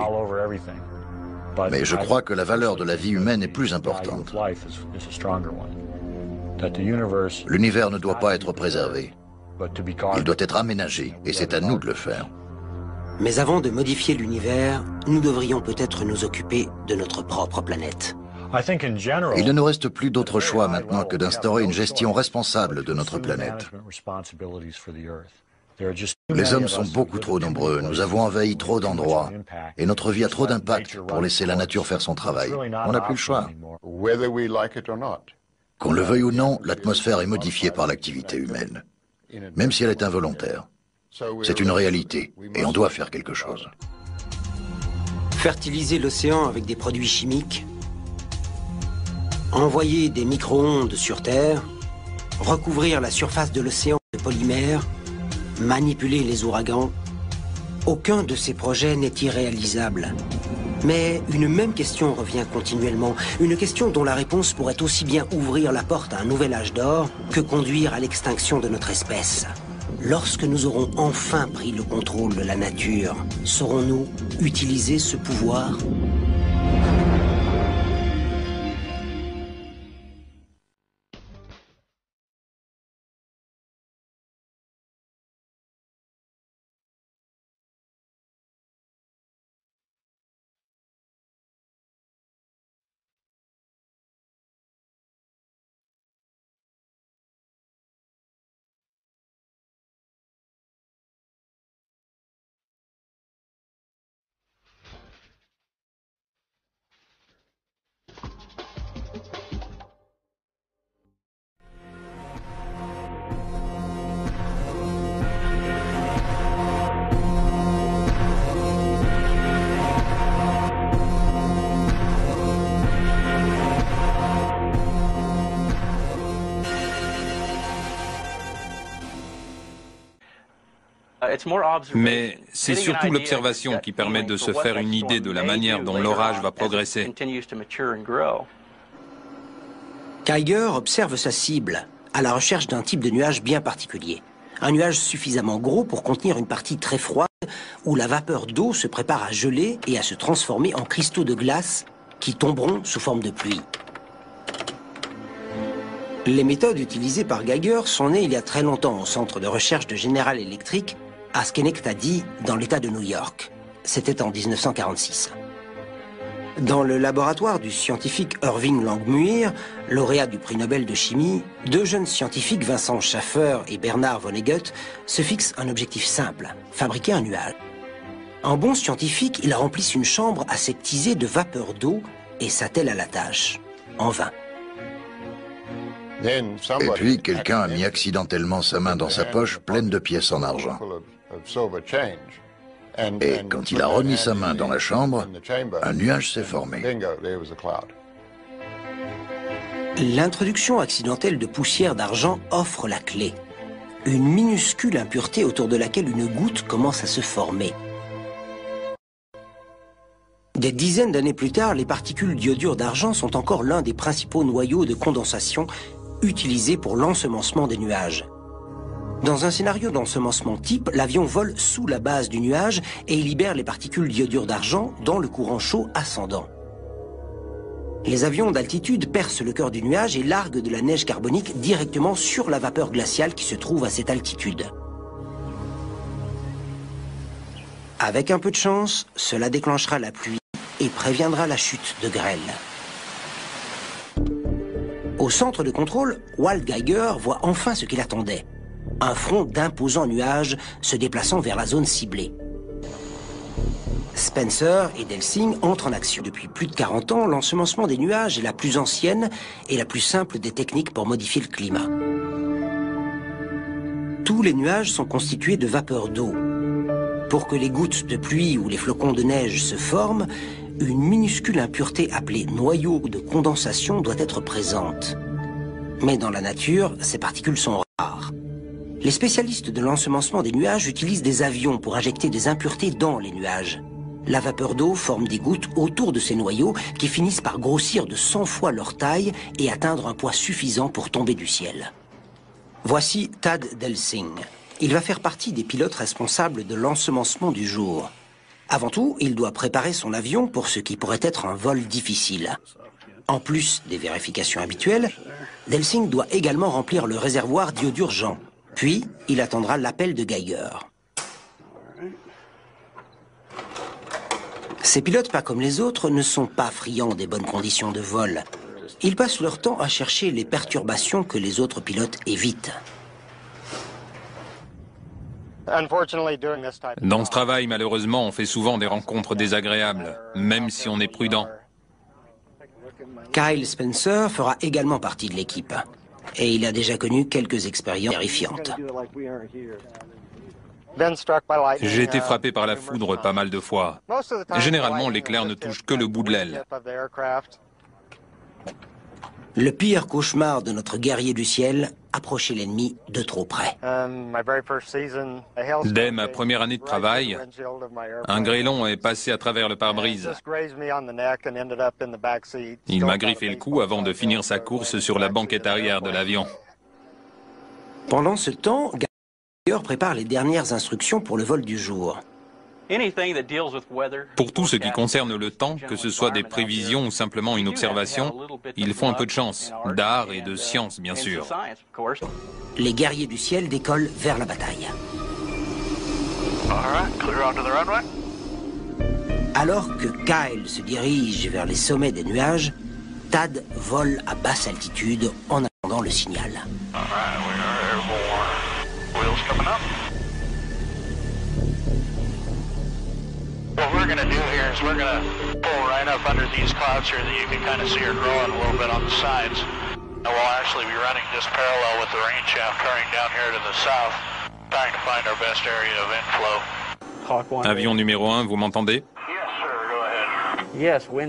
Mais je crois que la valeur de la vie humaine est plus importante. L'univers ne doit pas être préservé. Il doit être aménagé, et c'est à nous de le faire. Mais avant de modifier l'univers, nous devrions peut-être nous occuper de notre propre planète. Il ne nous reste plus d'autre choix maintenant que d'instaurer une gestion responsable de notre planète. Les hommes sont beaucoup trop nombreux, nous avons envahi trop d'endroits, et notre vie a trop d'impact pour laisser la nature faire son travail. On n'a plus le choix. Qu'on le veuille ou non, l'atmosphère est modifiée par l'activité humaine, même si elle est involontaire. C'est une réalité, et on doit faire quelque chose. Fertiliser l'océan avec des produits chimiques, envoyer des micro-ondes sur Terre, recouvrir la surface de l'océan de polymères, manipuler les ouragans, aucun de ces projets n'est irréalisable. Mais une même question revient continuellement, une question dont la réponse pourrait aussi bien ouvrir la porte à un nouvel âge d'or que conduire à l'extinction de notre espèce. Lorsque nous aurons enfin pris le contrôle de la nature, saurons-nous utiliser ce pouvoir ? Mais c'est surtout l'observation qui permet de se faire une idée de la manière dont l'orage va progresser. Kiger observe sa cible, à la recherche d'un type de nuage bien particulier. Un nuage suffisamment gros pour contenir une partie très froide où la vapeur d'eau se prépare à geler et à se transformer en cristaux de glace qui tomberont sous forme de pluie. Les méthodes utilisées par Geiger sont nées il y a très longtemps au centre de recherche de General Electric à Schenectady, dans l'État de New York. C'était en 1946. Dans le laboratoire du scientifique Irving Langmuir, lauréat du prix Nobel de chimie, deux jeunes scientifiques, Vincent Schaffer et Bernard Vonnegut, se fixent un objectif simple, fabriquer un nuage. En bon scientifique, ils remplissent une chambre aseptisée de vapeur d'eau et s'attellent à la tâche. En vain. Et puis, quelqu'un a mis accidentellement sa main dans sa poche pleine de pièces en argent. Et quand il a remis sa main dans la chambre, un nuage s'est formé. L'introduction accidentelle de poussière d'argent offre la clé. Une minuscule impureté autour de laquelle une goutte commence à se former. Des dizaines d'années plus tard, les particules d'iodure d'argent sont encore l'un des principaux noyaux de condensation utilisés pour l'ensemencement des nuages. Dans un scénario d'ensemencement type, l'avion vole sous la base du nuage et libère les particules d'iodure d'argent dans le courant chaud ascendant. Les avions d'altitude percent le cœur du nuage et larguent de la neige carbonique directement sur la vapeur glaciale qui se trouve à cette altitude. Avec un peu de chance, cela déclenchera la pluie et préviendra la chute de grêle. Au centre de contrôle, Walt Geiger voit enfin ce qu'il attendait. Un front d'imposants nuages se déplaçant vers la zone ciblée. Spencer et Delsing entrent en action. Depuis plus de 40 ans, l'ensemencement des nuages est la plus ancienne et la plus simple des techniques pour modifier le climat. Tous les nuages sont constitués de vapeur d'eau. Pour que les gouttes de pluie ou les flocons de neige se forment, une minuscule impureté appelée noyau de condensation doit être présente. Mais dans la nature, ces particules sont rares. Les spécialistes de l'ensemencement des nuages utilisent des avions pour injecter des impuretés dans les nuages. La vapeur d'eau forme des gouttes autour de ces noyaux qui finissent par grossir de 100 fois leur taille et atteindre un poids suffisant pour tomber du ciel. Voici Tad Delsing. Il va faire partie des pilotes responsables de l'ensemencement du jour. Avant tout, il doit préparer son avion pour ce qui pourrait être un vol difficile. En plus des vérifications habituelles, Delsing doit également remplir le réservoir d'iode urgent. Puis, il attendra l'appel de Geiger. Ces pilotes, pas comme les autres, ne sont pas friands des bonnes conditions de vol. Ils passent leur temps à chercher les perturbations que les autres pilotes évitent. Dans ce travail, malheureusement, on fait souvent des rencontres désagréables, même si on est prudent. Kyle Spencer fera également partie de l'équipe. Et il a déjà connu quelques expériences terrifiantes. J'ai été frappé par la foudre pas mal de fois. Généralement, l'éclair ne touche que le bout de l'aile. Le pire cauchemar de notre guerrier du ciel, approcher l'ennemi de trop près. Dès ma première année de travail, un grêlon est passé à travers le pare-brise. Il m'a griffé le cou avant de finir sa course sur la banquette arrière de l'avion. Pendant ce temps, Geiger prépare les dernières instructions pour le vol du jour. Pour tout ce qui concerne le temps, que ce soit des prévisions ou simplement une observation, il faut un peu de chance, d'art et de science, bien sûr. Les guerriers du ciel décollent vers la bataille. Alors que Kyle se dirige vers les sommets des nuages, Tad vole à basse altitude en attendant le signal. What we're going to do here is we're going to pull right up under these clouds here that you can kind of see are growing a little bit on the sides. And we'll actually be running just parallel with the rain shaft current down here to the south, trying to find our best area of inflow. Avion numéro 1, vous m'entendez?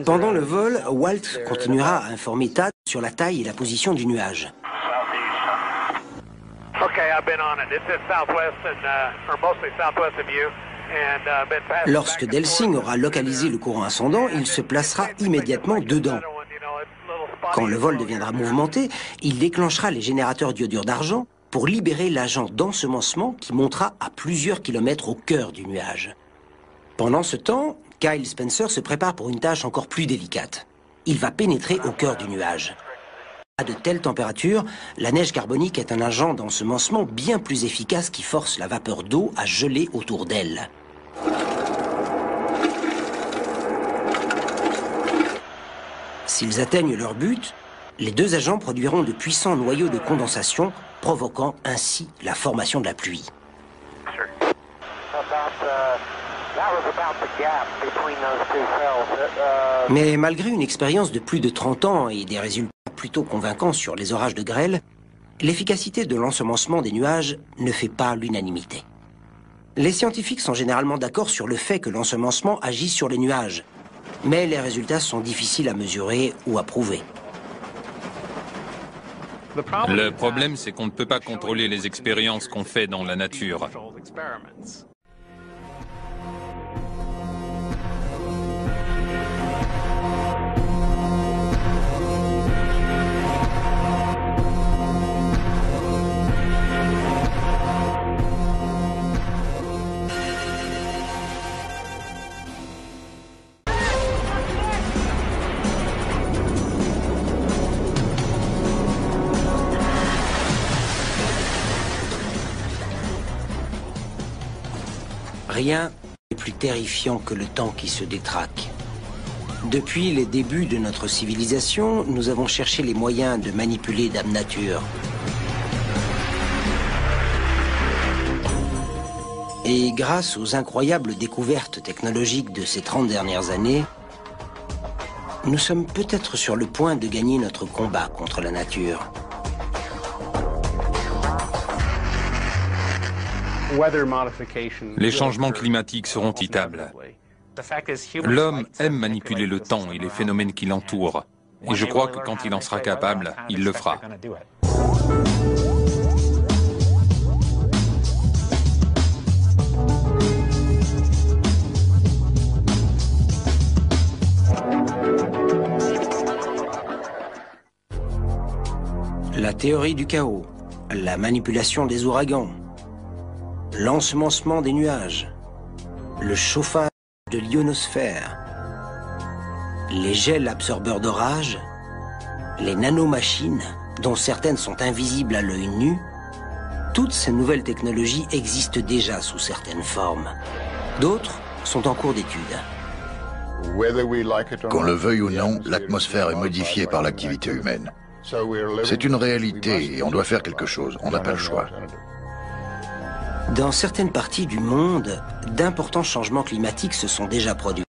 Pendant le vol, Walt continuera à informer Tad sur la taille et la position du nuage. Okay, I've been on it. It's at southwest or mostly southwest of you. Lorsque Delsing aura localisé le courant ascendant, il se placera immédiatement dedans. Quand le vol deviendra mouvementé, il déclenchera les générateurs d'iodure d'argent pour libérer l'agent d'ensemencement qui montera à plusieurs kilomètres au cœur du nuage. Pendant ce temps, Kyle Spencer se prépare pour une tâche encore plus délicate. Il va pénétrer au cœur du nuage. À de telles températures, la neige carbonique est un agent d'ensemencement bien plus efficace qui force la vapeur d'eau à geler autour d'elle. S'ils atteignent leur but, les deux agents produiront de puissants noyaux de condensation, provoquant ainsi la formation de la pluie. Mais malgré une expérience de plus de 30 ans et des résultats plutôt convaincants sur les orages de grêle, l'efficacité de l'ensemencement des nuages ne fait pas l'unanimité. Les scientifiques sont généralement d'accord sur le fait que l'ensemencement agit sur les nuages, mais les résultats sont difficiles à mesurer ou à prouver. Le problème, c'est qu'on ne peut pas contrôler les expériences qu'on fait dans la nature. Rien n'est plus terrifiant que le temps qui se détraque. Depuis les débuts de notre civilisation, nous avons cherché les moyens de manipuler Dame Nature. Et grâce aux incroyables découvertes technologiques de ces 30 dernières années, nous sommes peut-être sur le point de gagner notre combat contre la nature. Les changements climatiques seront itables. L'homme aime manipuler le temps et les phénomènes qui l'entourent. Et je crois que quand il en sera capable, il le fera. La théorie du chaos, la manipulation des ouragans, l'ensemencement des nuages, le chauffage de l'ionosphère, les gels absorbeurs d'orage, les nanomachines, dont certaines sont invisibles à l'œil nu, toutes ces nouvelles technologies existent déjà sous certaines formes. D'autres sont en cours d'étude. Qu'on le veuille ou non, l'atmosphère est modifiée par l'activité humaine. C'est une réalité et on doit faire quelque chose. On n'a pas le choix. Dans certaines parties du monde, d'importants changements climatiques se sont déjà produits.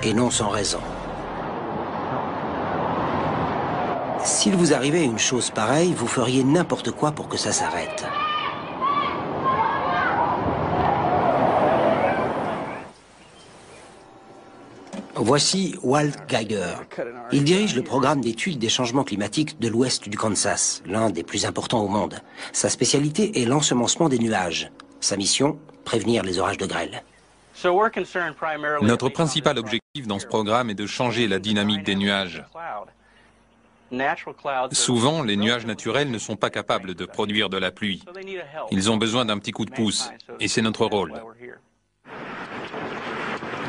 Et non sans raison. S'il vous arrivait une chose pareille, vous feriez n'importe quoi pour que ça s'arrête. Voici Walt Geiger. Il dirige le programme d'études des changements climatiques de l'ouest du Kansas, l'un des plus importants au monde. Sa spécialité est l'ensemencement des nuages. Sa mission, prévenir les orages de grêle. Notre principal objectif dans ce programme est de changer la dynamique des nuages. Souvent, les nuages naturels ne sont pas capables de produire de la pluie. Ils ont besoin d'un petit coup de pouce, et c'est notre rôle.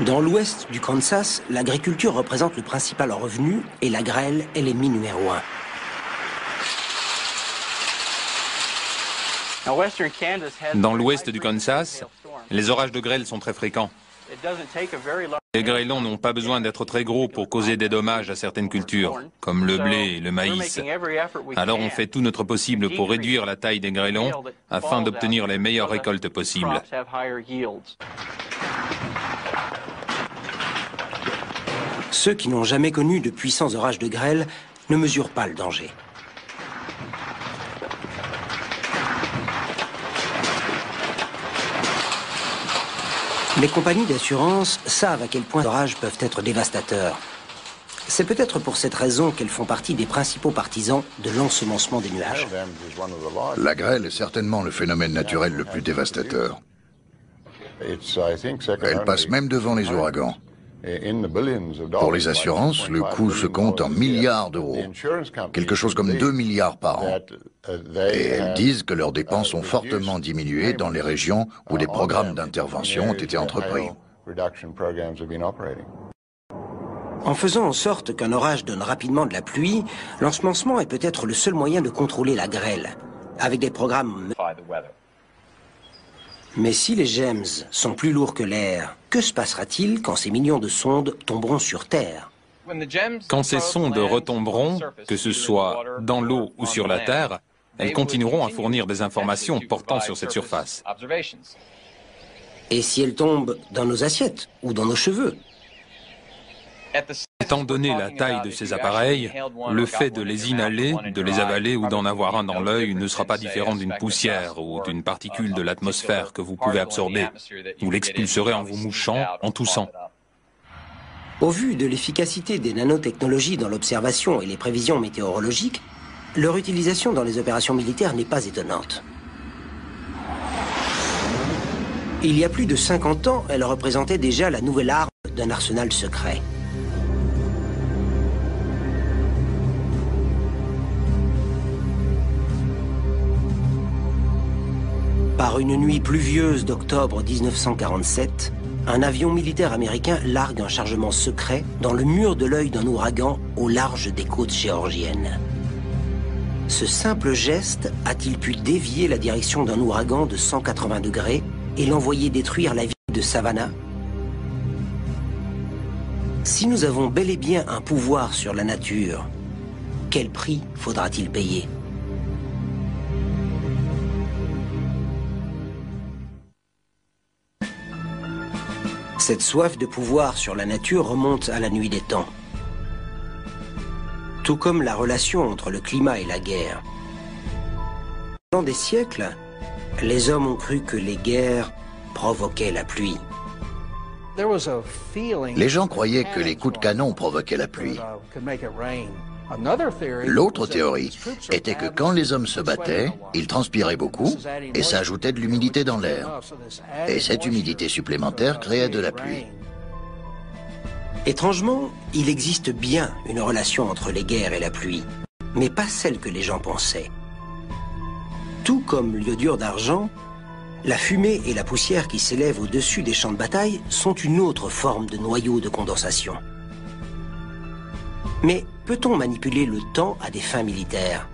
Dans l'ouest du Kansas, l'agriculture représente le principal revenu et la grêle est l'ennemi numéro 1. Dans l'ouest du Kansas, les orages de grêle sont très fréquents. Les grêlons n'ont pas besoin d'être très gros pour causer des dommages à certaines cultures, comme le blé et le maïs. Alors on fait tout notre possible pour réduire la taille des grêlons afin d'obtenir les meilleures récoltes possibles. Ceux qui n'ont jamais connu de puissants orages de grêle ne mesurent pas le danger. Les compagnies d'assurance savent à quel point les orages peuvent être dévastateurs. C'est peut-être pour cette raison qu'elles font partie des principaux partisans de l'ensemencement des nuages. La grêle est certainement le phénomène naturel le plus dévastateur. Elle passe même devant les ouragans. Pour les assurances, le coût se compte en milliards d'euros, quelque chose comme 2 milliards par an. Et elles disent que leurs dépenses ont fortement diminué dans les régions où des programmes d'intervention ont été entrepris. En faisant en sorte qu'un orage donne rapidement de la pluie, l'ensemencement est peut-être le seul moyen de contrôler la grêle, avec des programmes. Mais si les GEMS sont plus lourds que l'air, que se passera-t-il quand ces millions de sondes tomberont sur Terre? Quand ces sondes retomberont, que ce soit dans l'eau ou sur la Terre, elles continueront à fournir des informations portant sur cette surface. Et si elles tombent dans nos assiettes ou dans nos cheveux? Étant donné la taille de ces appareils, le fait de les inhaler, de les avaler ou d'en avoir un dans l'œil ne sera pas différent d'une poussière ou d'une particule de l'atmosphère que vous pouvez absorber. Vous l'expulserez en vous mouchant, en toussant. Au vu de l'efficacité des nanotechnologies dans l'observation et les prévisions météorologiques, leur utilisation dans les opérations militaires n'est pas étonnante. Il y a plus de 50 ans, elle représentait déjà la nouvelle arme d'un arsenal secret. Par une nuit pluvieuse d'octobre 1947, un avion militaire américain largue un chargement secret dans le mur de l'œil d'un ouragan au large des côtes géorgiennes. Ce simple geste a-t-il pu dévier la direction d'un ouragan de 180 degrés et l'envoyer détruire la ville de Savannah? Si nous avons bel et bien un pouvoir sur la nature, quel prix faudra-t-il payer? Cette soif de pouvoir sur la nature remonte à la nuit des temps. Tout comme la relation entre le climat et la guerre. Pendant des siècles, les hommes ont cru que les guerres provoquaient la pluie. Les gens croyaient que les coups de canon provoquaient la pluie. L'autre théorie était que quand les hommes se battaient, ils transpiraient beaucoup et ça ajoutait de l'humidité dans l'air. Et cette humidité supplémentaire créait de la pluie. Étrangement, il existe bien une relation entre les guerres et la pluie. mais pas celle que les gens pensaient. Tout comme l'iodure d'argent, la fumée et la poussière qui s'élèvent au-dessus des champs de bataille sont une autre forme de noyau de condensation. Mais peut-on manipuler le temps à des fins militaires?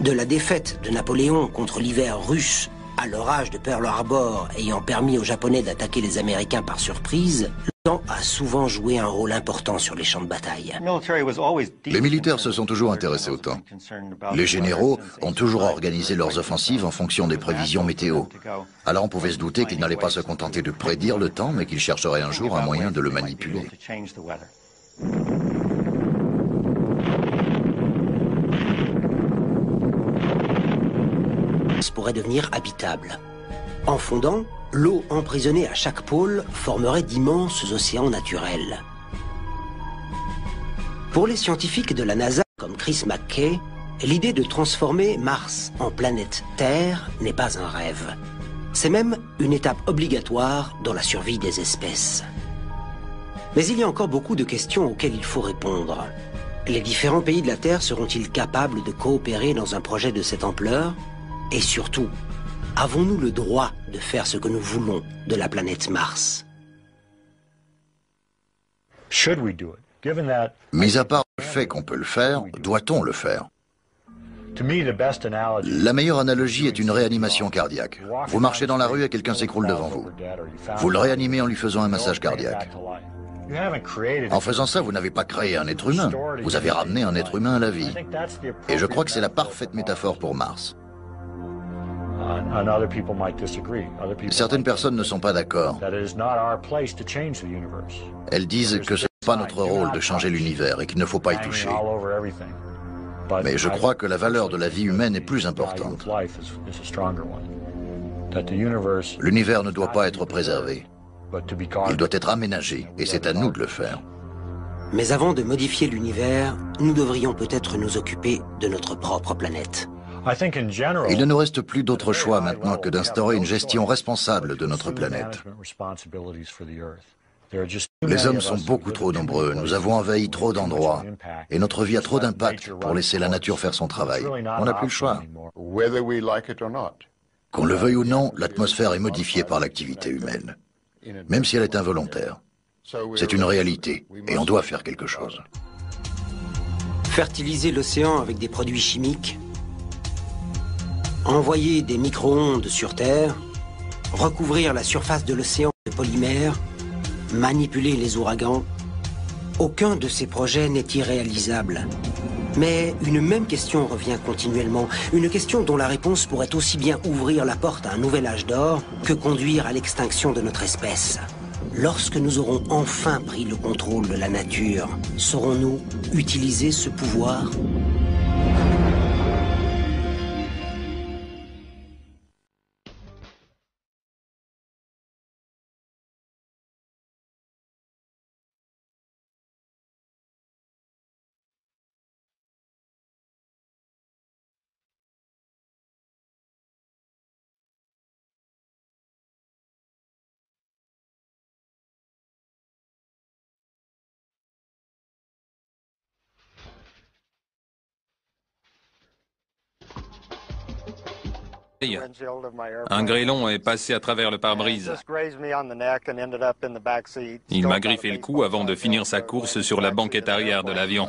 De la défaite de Napoléon contre l'hiver russe à l'orage de Pearl Harbor ayant permis aux Japonais d'attaquer les Américains par surprise, le temps a souvent joué un rôle important sur les champs de bataille. Les militaires se sont toujours intéressés au temps. Les généraux ont toujours organisé leurs offensives en fonction des prévisions météo. Alors on pouvait se douter qu'ils n'allaient pas se contenter de prédire le temps, mais qu'ils chercheraient un jour un moyen de le manipuler. Pourrait devenir habitable. En fondant, l'eau emprisonnée à chaque pôle formerait d'immenses océans naturels. Pour les scientifiques de la NASA, comme Chris McKay, l'idée de transformer Mars en planète Terre n'est pas un rêve. C'est même une étape obligatoire dans la survie des espèces. Mais il y a encore beaucoup de questions auxquelles il faut répondre. Les différents pays de la Terre seront-ils capables de coopérer dans un projet de cette ampleur ? Et surtout, avons-nous le droit de faire ce que nous voulons de la planète Mars? Mis à part le fait qu'on peut le faire, doit-on le faire? La meilleure analogie est une réanimation cardiaque. Vous marchez dans la rue et quelqu'un s'écroule devant vous. Vous le réanimez en lui faisant un massage cardiaque. En faisant ça, vous n'avez pas créé un être humain. Vous avez ramené un être humain à la vie. Et je crois que c'est la parfaite métaphore pour Mars. Certaines personnes ne sont pas d'accord. Elles disent que ce n'est pas notre rôle de changer l'univers et qu'il ne faut pas y toucher. Mais je crois que la valeur de la vie humaine est plus importante. L'univers ne doit pas être préservé. Il doit être aménagé et c'est à nous de le faire. Mais avant de modifier l'univers, nous devrions peut-être nous occuper de notre propre planète. Il ne nous reste plus d'autre choix maintenant que d'instaurer une gestion responsable de notre planète. Les hommes sont beaucoup trop nombreux, nous avons envahi trop d'endroits, et notre vie a trop d'impact pour laisser la nature faire son travail. On n'a plus le choix. Qu'on le veuille ou non, l'atmosphère est modifiée par l'activité humaine, même si elle est involontaire. C'est une réalité, et on doit faire quelque chose. Fertiliser l'océan avec des produits chimiques, envoyer des micro-ondes sur Terre, recouvrir la surface de l'océan de polymères, manipuler les ouragans, aucun de ces projets n'est irréalisable. Mais une même question revient continuellement, une question dont la réponse pourrait aussi bien ouvrir la porte à un nouvel âge d'or que conduire à l'extinction de notre espèce. Lorsque nous aurons enfin pris le contrôle de la nature, saurons-nous utiliser ce pouvoir ? Un grêlon est passé à travers le pare-brise. Il m'a griffé le cou avant de finir sa course sur la banquette arrière de l'avion.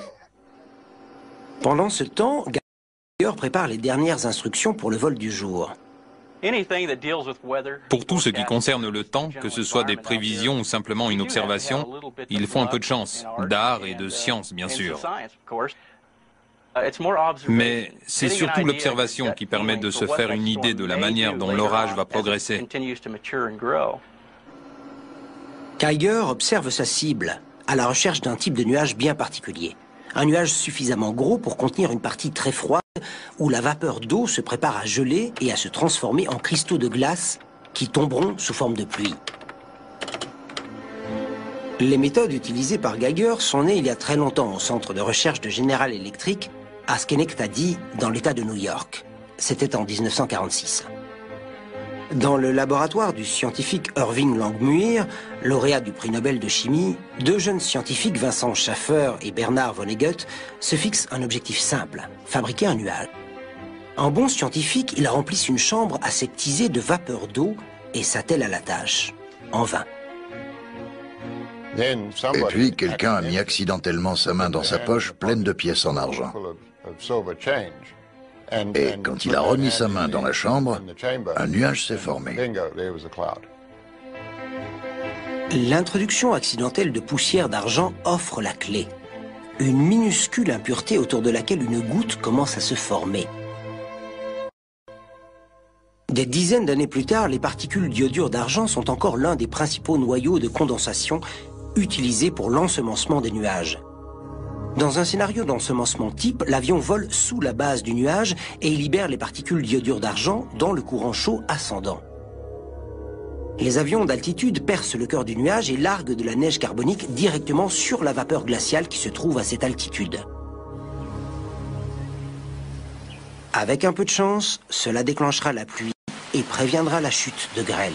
Pendant ce temps, Geiger prépare les dernières instructions pour le vol du jour. Pour tout ce qui concerne le temps, que ce soit des prévisions ou simplement une observation, il faut un peu de chance, d'art et de science bien sûr. Mais c'est surtout l'observation qui permet de se faire une idée de la manière dont l'orage va progresser. Geiger observe sa cible, à la recherche d'un type de nuage bien particulier. Un nuage suffisamment gros pour contenir une partie très froide où la vapeur d'eau se prépare à geler et à se transformer en cristaux de glace qui tomberont sous forme de pluie. Les méthodes utilisées par Geiger sont nées il y a très longtemps au centre de recherche de General Electric à Schenectady, dans l'État de New York. C'était en 1946. Dans le laboratoire du scientifique Irving Langmuir, lauréat du prix Nobel de chimie, deux jeunes scientifiques, Vincent Schaffer et Bernard Vonnegut, se fixent un objectif simple, fabriquer un nuage. En bon scientifique, ils remplissent une chambre aseptisée de vapeur d'eau et s'attellent à la tâche. En vain. Et puis, quelqu'un a mis accidentellement sa main dans sa poche pleine de pièces en argent. Et quand il a remis sa main dans la chambre, un nuage s'est formé. L'introduction accidentelle de poussière d'argent offre la clé. Une minuscule impureté autour de laquelle une goutte commence à se former. Des dizaines d'années plus tard, les particules d'iodure d'argent sont encore l'un des principaux noyaux de condensation utilisés pour l'ensemencement des nuages. Dans un scénario d'ensemencement type, l'avion vole sous la base du nuage et il libère les particules d'iodure d'argent dans le courant chaud ascendant. Les avions d'altitude percent le cœur du nuage et larguent de la neige carbonique directement sur la vapeur glaciale qui se trouve à cette altitude. Avec un peu de chance, cela déclenchera la pluie et préviendra la chute de grêle.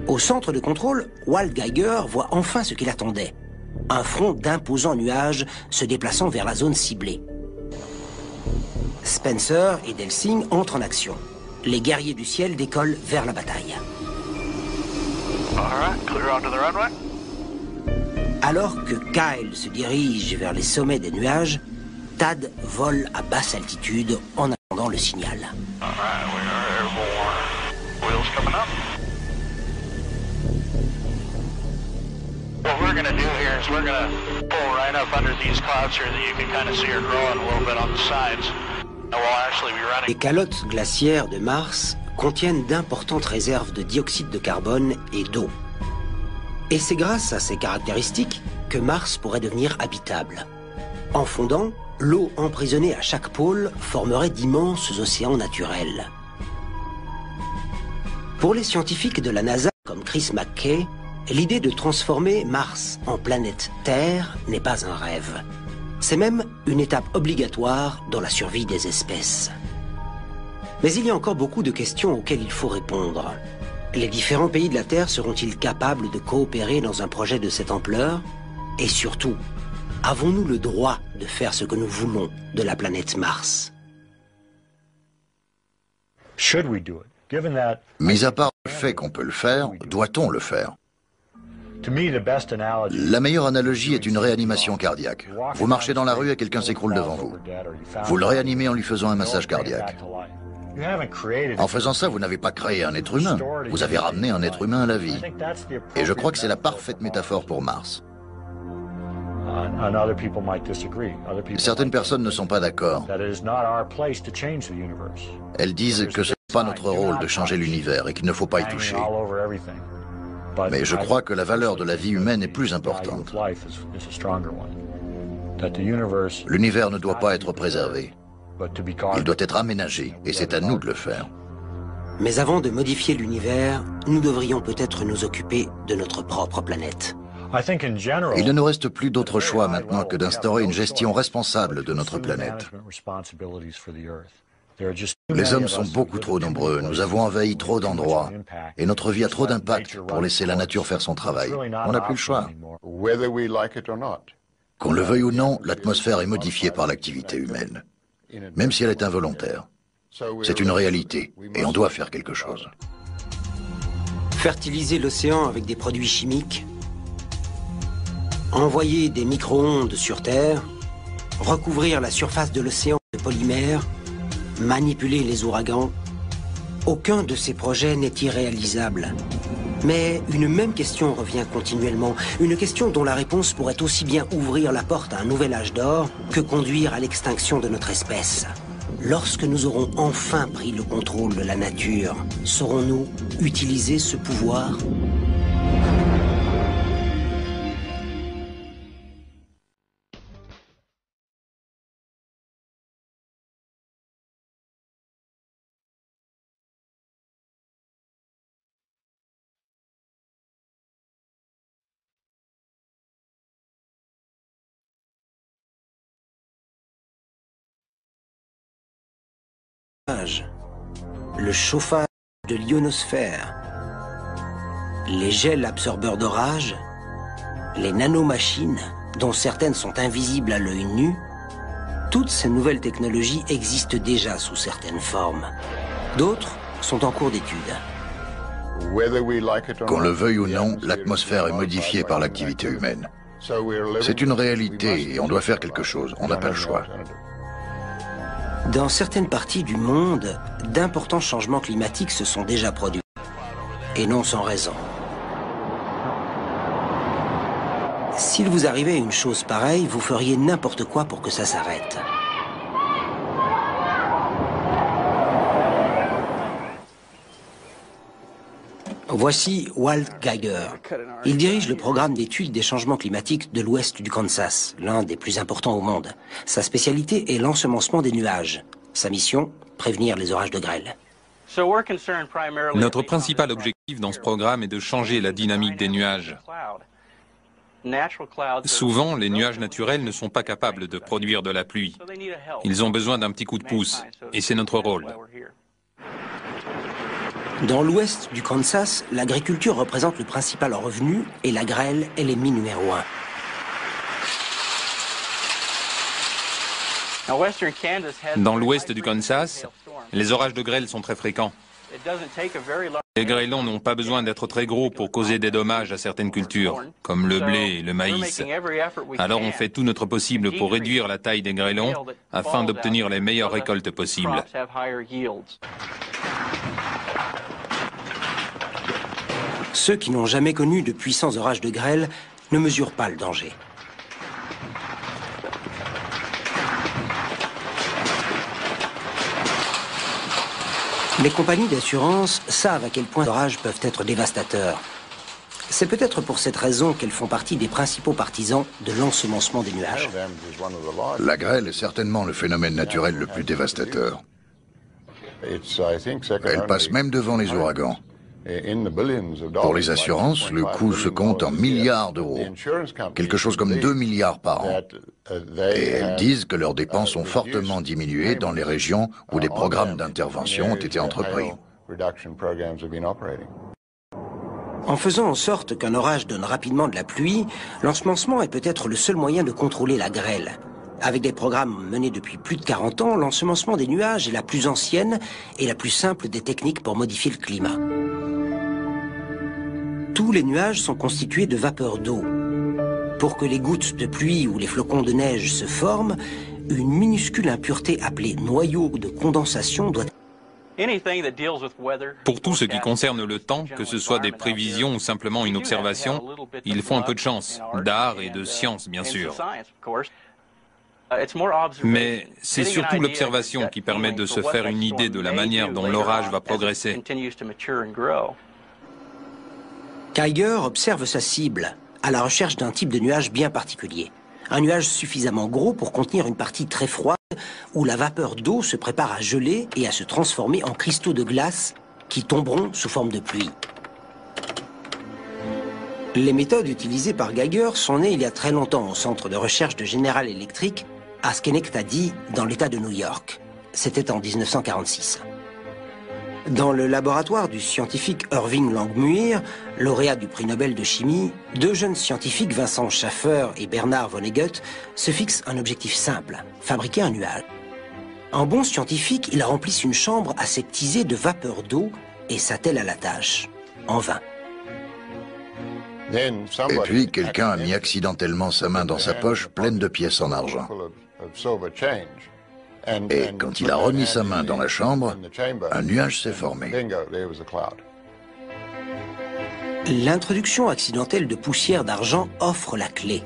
Au centre de contrôle, Walt Geiger voit enfin ce qu'il attendait. Un front d'imposants nuages se déplaçant vers la zone ciblée. Spencer et Delsing entrent en action. Les guerriers du ciel décollent vers la bataille. Alors que Kyle se dirige vers les sommets des nuages, Tad vole à basse altitude en attendant le signal. What we're going to do here is we're going to pull right up under these clouds here that you can kind of see her growing a little bit on the sides. And we'll actually be running. Les calottes glaciaires de Mars contiennent d'importantes réserves de dioxyde de carbone et d'eau. Et c'est grâce à ces caractéristiques que Mars pourrait devenir habitable. En fondant, l'eau emprisonnée à chaque pôle formerait d'immenses océans naturels. Pour les scientifiques de la NASA, comme Chris McKay, l'idée de transformer Mars en planète Terre n'est pas un rêve. C'est même une étape obligatoire dans la survie des espèces. Mais il y a encore beaucoup de questions auxquelles il faut répondre. Les différents pays de la Terre seront-ils capables de coopérer dans un projet de cette ampleur? Et surtout, avons-nous le droit de faire ce que nous voulons de la planète Mars? Mis à part le fait qu'on peut le faire, doit-on le faire? La meilleure analogie est une réanimation cardiaque. Vous marchez dans la rue et quelqu'un s'écroule devant vous. Vous le réanimez en lui faisant un massage cardiaque. En faisant ça, vous n'avez pas créé un être humain. Vous avez ramené un être humain à la vie. Et je crois que c'est la parfaite métaphore pour Mars. Certaines personnes ne sont pas d'accord. Elles disent que ce n'est pas notre rôle de changer l'univers et qu'il ne faut pas y toucher. Mais je crois que la valeur de la vie humaine est plus importante. L'univers ne doit pas être préservé. Il doit être aménagé, et c'est à nous de le faire. Mais avant de modifier l'univers, nous devrions peut-être nous occuper de notre propre planète. Il ne nous reste plus d'autre choix maintenant que d'instaurer une gestion responsable de notre planète. Les hommes sont beaucoup trop nombreux, nous avons envahi trop d'endroits, et notre vie a trop d'impact pour laisser la nature faire son travail. On n'a plus le choix. Qu'on le veuille ou non, l'atmosphère est modifiée par l'activité humaine, même si elle est involontaire. C'est une réalité, et on doit faire quelque chose. Fertiliser l'océan avec des produits chimiques, envoyer des micro-ondes sur Terre, recouvrir la surface de l'océan de polymères, manipuler les ouragans, aucun de ces projets n'est irréalisable. Mais une même question revient continuellement, une question dont la réponse pourrait aussi bien ouvrir la porte à un nouvel âge d'or que conduire à l'extinction de notre espèce. Lorsque nous aurons enfin pris le contrôle de la nature, saurons-nous utiliser ce pouvoir ? le chauffage de l'ionosphère, les gels absorbeurs d'orage, les nanomachines, dont certaines sont invisibles à l'œil nu, toutes ces nouvelles technologies existent déjà sous certaines formes. D'autres sont en cours d'étude. Qu'on le veuille ou non, l'atmosphère est modifiée par l'activité humaine. C'est une réalité et on doit faire quelque chose, on n'a pas le choix. Dans certaines parties du monde, d'importants changements climatiques se sont déjà produits, et non sans raison. S'il vous arrivait une chose pareille, vous feriez n'importe quoi pour que ça s'arrête. Voici Walt Geiger. Il dirige le programme d'études des changements climatiques de l'ouest du Kansas, l'un des plus importants au monde. Sa spécialité est l'ensemencement des nuages. Sa mission, prévenir les orages de grêle. Notre principal objectif dans ce programme est de changer la dynamique des nuages. Souvent, les nuages naturels ne sont pas capables de produire de la pluie. Ils ont besoin d'un petit coup de pouce, et c'est notre rôle. Dans l'ouest du Kansas, l'agriculture représente le principal revenu et la grêle est l'ennemi numéro 1. Dans l'ouest du Kansas, les orages de grêle sont très fréquents. Les grêlons n'ont pas besoin d'être très gros pour causer des dommages à certaines cultures, comme le blé et le maïs. Alors on fait tout notre possible pour réduire la taille des grêlons afin d'obtenir les meilleures récoltes possibles. Ceux qui n'ont jamais connu de puissants orages de grêle ne mesurent pas le danger. Les compagnies d'assurance savent à quel point les orages peuvent être dévastateurs. C'est peut-être pour cette raison qu'elles font partie des principaux partisans de l'ensemencement des nuages. La grêle est certainement le phénomène naturel le plus dévastateur. Elle passe même devant les ouragans. Pour les assurances, le coût se compte en milliards d'euros, quelque chose comme 2 milliards par an. Et elles disent que leurs dépenses ont fortement diminué dans les régions où des programmes d'intervention ont été entrepris. En faisant en sorte qu'un orage donne rapidement de la pluie, l'ensemencement est peut-être le seul moyen de contrôler la grêle. Avec des programmes menés depuis plus de 40 ans, l'ensemencement des nuages est la plus ancienne et la plus simple des techniques pour modifier le climat. Tous les nuages sont constitués de vapeur d'eau. Pour que les gouttes de pluie ou les flocons de neige se forment, une minuscule impureté appelée noyau de condensation doit... Pour tout ce qui concerne le temps, que ce soit des prévisions ou simplement une observation, il faut un peu de chance, d'art et de science bien sûr. Mais c'est surtout l'observation qui permet de se faire une idée de la manière dont l'orage va progresser. Geiger observe sa cible, à la recherche d'un type de nuage bien particulier. Un nuage suffisamment gros pour contenir une partie très froide où la vapeur d'eau se prépare à geler et à se transformer en cristaux de glace qui tomberont sous forme de pluie. Les méthodes utilisées par Geiger sont nées il y a très longtemps au centre de recherche de General Electric à Schenectady, dans l'État de New York. C'était en 1946. Dans le laboratoire du scientifique Irving Langmuir, lauréat du prix Nobel de chimie, deux jeunes scientifiques, Vincent Schaffer et Bernard Vonnegut, se fixent un objectif simple, fabriquer un nuage. En bon scientifique, ils remplissent une chambre aseptisée de vapeur d'eau et s'attellent à la tâche. En vain. Et puis, quelqu'un a mis accidentellement sa main dans sa poche pleine de pièces en argent. Et quand il a remis sa main dans la chambre, un nuage s'est formé. L'introduction accidentelle de poussière d'argent offre la clé.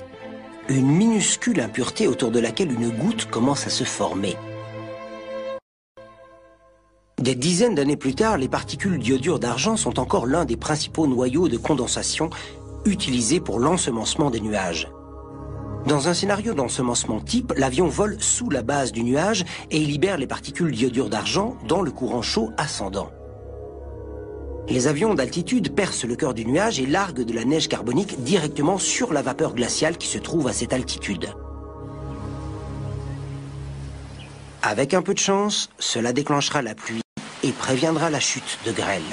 Une minuscule impureté autour de laquelle une goutte commence à se former. Des dizaines d'années plus tard, les particules d'iodure d'argent sont encore l'un des principaux noyaux de condensation utilisés pour l'ensemencement des nuages. Dans un scénario d'ensemencement type, l'avion vole sous la base du nuage et il libère les particules d'iodure d'argent dans le courant chaud ascendant. Les avions d'altitude percent le cœur du nuage et larguent de la neige carbonique directement sur la vapeur glaciale qui se trouve à cette altitude. Avec un peu de chance, cela déclenchera la pluie et préviendra la chute de grêle.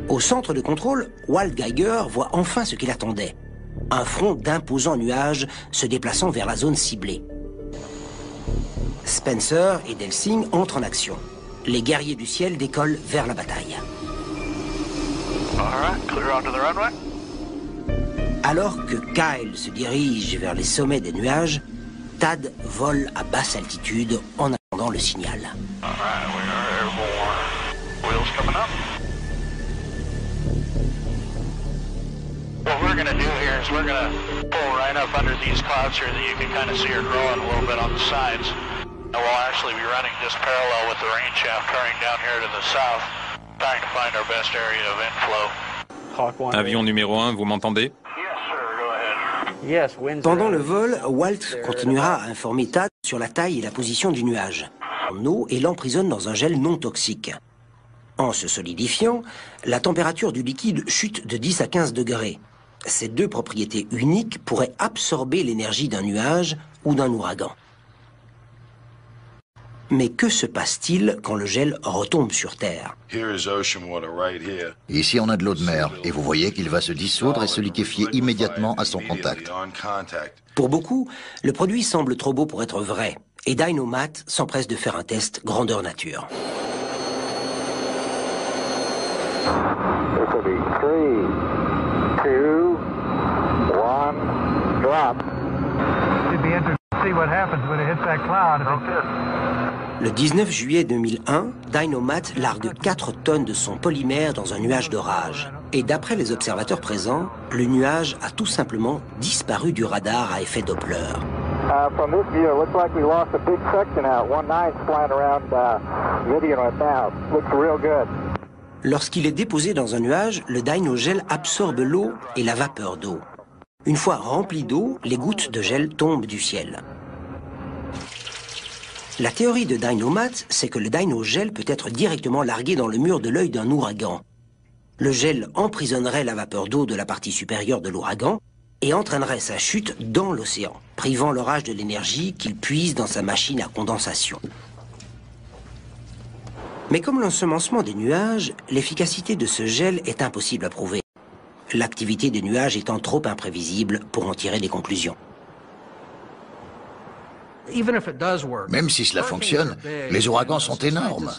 Au centre de contrôle, Walt Geiger voit enfin ce qu'il attendait. Un front d'imposants nuages se déplaçant vers la zone ciblée. Spencer et Delsing entrent en action. Les guerriers du ciel décollent vers la bataille. Alors que Kyle se dirige vers les sommets des nuages, Tad vole à basse altitude en attendant le signal. What we're going to do here is we're going to pull right up under these clouds here that you can kind of see are growing a little bit on the sides. And we'll actually be running just parallel with the rain shaft current down here to the south, trying to find our best area of inflow. Avion numéro 1, vous m'entendez? Pendant le vol, Walt continuera à informer Tad sur la taille et la position du nuage en eau et l'emprisonne dans un gel non toxique. En se solidifiant, la température du liquide chute de 10 à 15 degrés. Ces deux propriétés uniques pourraient absorber l'énergie d'un nuage ou d'un ouragan. Mais que se passe-t-il quand le gel retombe sur Terre? Ici, on a de l'eau de mer, et vous voyez qu'il va se dissoudre et se liquéfier immédiatement à son contact. Pour beaucoup, le produit semble trop beau pour être vrai, et Dynomat s'empresse de faire un test grandeur nature. This will be 3, 2, 1, drop. It'd be interesting to see what happens when it hits that cloud. Le 19 juillet 2001, Dynomat largue 4 tonnes de son polymère dans un nuage d'orage. Et d'après les observateurs présents, le nuage a tout simplement disparu du radar à effet Doppler. From this view, it looks like we lost a big section out. 19's flying around Gideon right now. Looks real good. Lorsqu'il est déposé dans un nuage, le dynogel absorbe l'eau et la vapeur d'eau. Une fois rempli d'eau, les gouttes de gel tombent du ciel. La théorie de Dynomat, c'est que le dynogel peut être directement largué dans le mur de l'œil d'un ouragan. Le gel emprisonnerait la vapeur d'eau de la partie supérieure de l'ouragan et entraînerait sa chute dans l'océan, privant l'orage de l'énergie qu'il puise dans sa machine à condensation. Mais comme l'ensemencement des nuages, l'efficacité de ce gel est impossible à prouver. L'activité des nuages étant trop imprévisible pour en tirer des conclusions. Même si cela fonctionne, les ouragans sont énormes.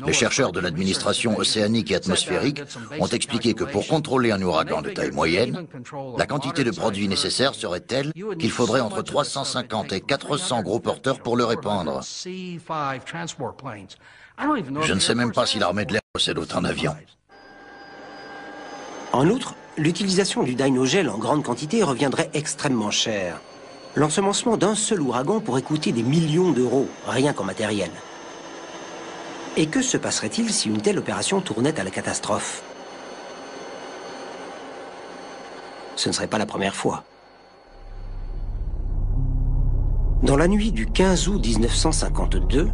Les chercheurs de l'administration océanique et atmosphérique ont expliqué que pour contrôler un ouragan de taille moyenne, la quantité de produits nécessaire serait telle qu'il faudrait entre 350 et 400 gros porteurs pour le répandre. Je ne sais même pas si l'armée de l'air possède autant d'avions. En outre, l'utilisation du dynogel en grande quantité reviendrait extrêmement cher. L'ensemencement d'un seul ouragan pourrait coûter des millions d'euros, rien qu'en matériel. Et que se passerait-il si une telle opération tournait à la catastrophe? Ce ne serait pas la première fois. Dans la nuit du 15 août 1952,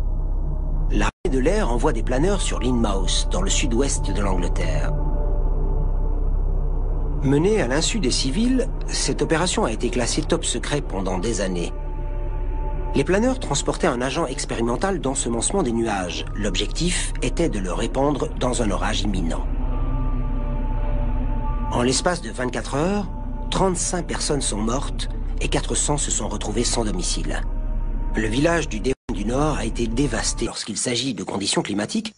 l'armée de l'air envoie des planeurs sur Lynmouth, dans le sud-ouest de l'Angleterre. Menée à l'insu des civils, cette opération a été classée top secret pendant des années. Les planeurs transportaient un agent expérimental d'ensemencement des nuages. L'objectif était de le répandre dans un orage imminent. En l'espace de 24 heures, 35 personnes sont mortes et 400 se sont retrouvées sans domicile. Le village du Devon du Nord a été dévasté. Lorsqu'il s'agit de conditions climatiques,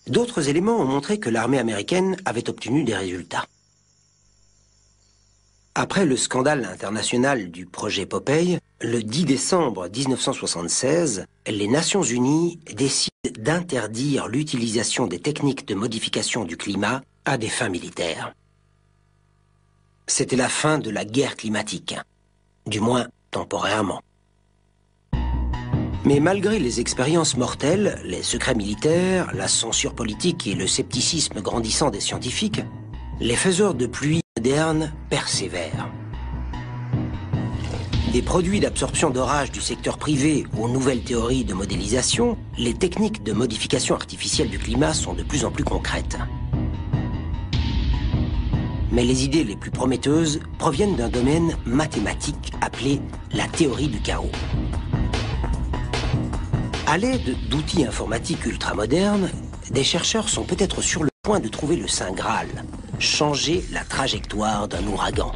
d'autres éléments ont montré que l'armée américaine avait obtenu des résultats. Après le scandale international du projet Popeye, le 10 décembre 1976, les Nations Unies décident d'interdire l'utilisation des techniques de modification du climat à des fins militaires. C'était la fin de la guerre climatique, du moins temporairement. Mais malgré les expériences mortelles, les secrets militaires, la censure politique et le scepticisme grandissant des scientifiques, les faiseurs de pluie modernes persévèrent. Des produits d'absorption d'orage du secteur privé aux nouvelles théories de modélisation, les techniques de modification artificielle du climat sont de plus en plus concrètes. Mais les idées les plus prometteuses proviennent d'un domaine mathématique appelé la théorie du chaos. À l'aide d'outils informatiques ultramodernes, des chercheurs sont peut-être sur le point de trouver le Saint Graal, changer la trajectoire d'un ouragan.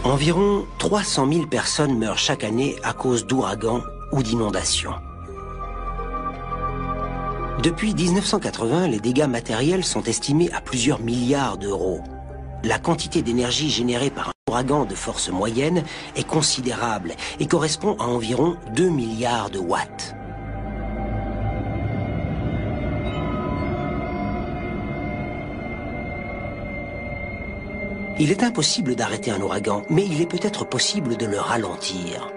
Environ 300 000 personnes meurent chaque année à cause d'ouragans ou d'inondations. Depuis 1980, les dégâts matériels sont estimés à plusieurs milliards d'euros. La quantité d'énergie générée par un ouragan de force moyenne est considérable et correspond à environ 2 milliards de watts. Il est impossible d'arrêter un ouragan, mais il est peut-être possible de le ralentir.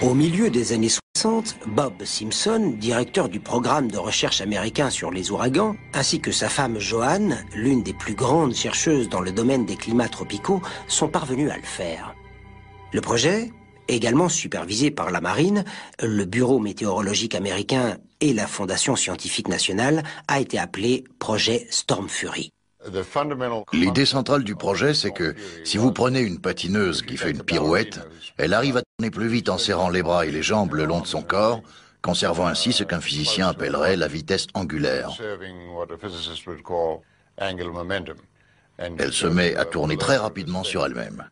Au milieu des années 60, Bob Simpson, directeur du programme de recherche américain sur les ouragans, ainsi que sa femme Joanne, l'une des plus grandes chercheuses dans le domaine des climats tropicaux, sont parvenus à le faire. Le projet, également supervisé par la Marine, le Bureau météorologique américain et la Fondation scientifique nationale, a été appelé projet Storm Fury. L'idée centrale du projet, c'est que si vous prenez une patineuse qui fait une pirouette, elle arrive à tourner plus vite en serrant les bras et les jambes le long de son corps, conservant ainsi ce qu'un physicien appellerait la vitesse angulaire. Elle se met à tourner très rapidement sur elle-même.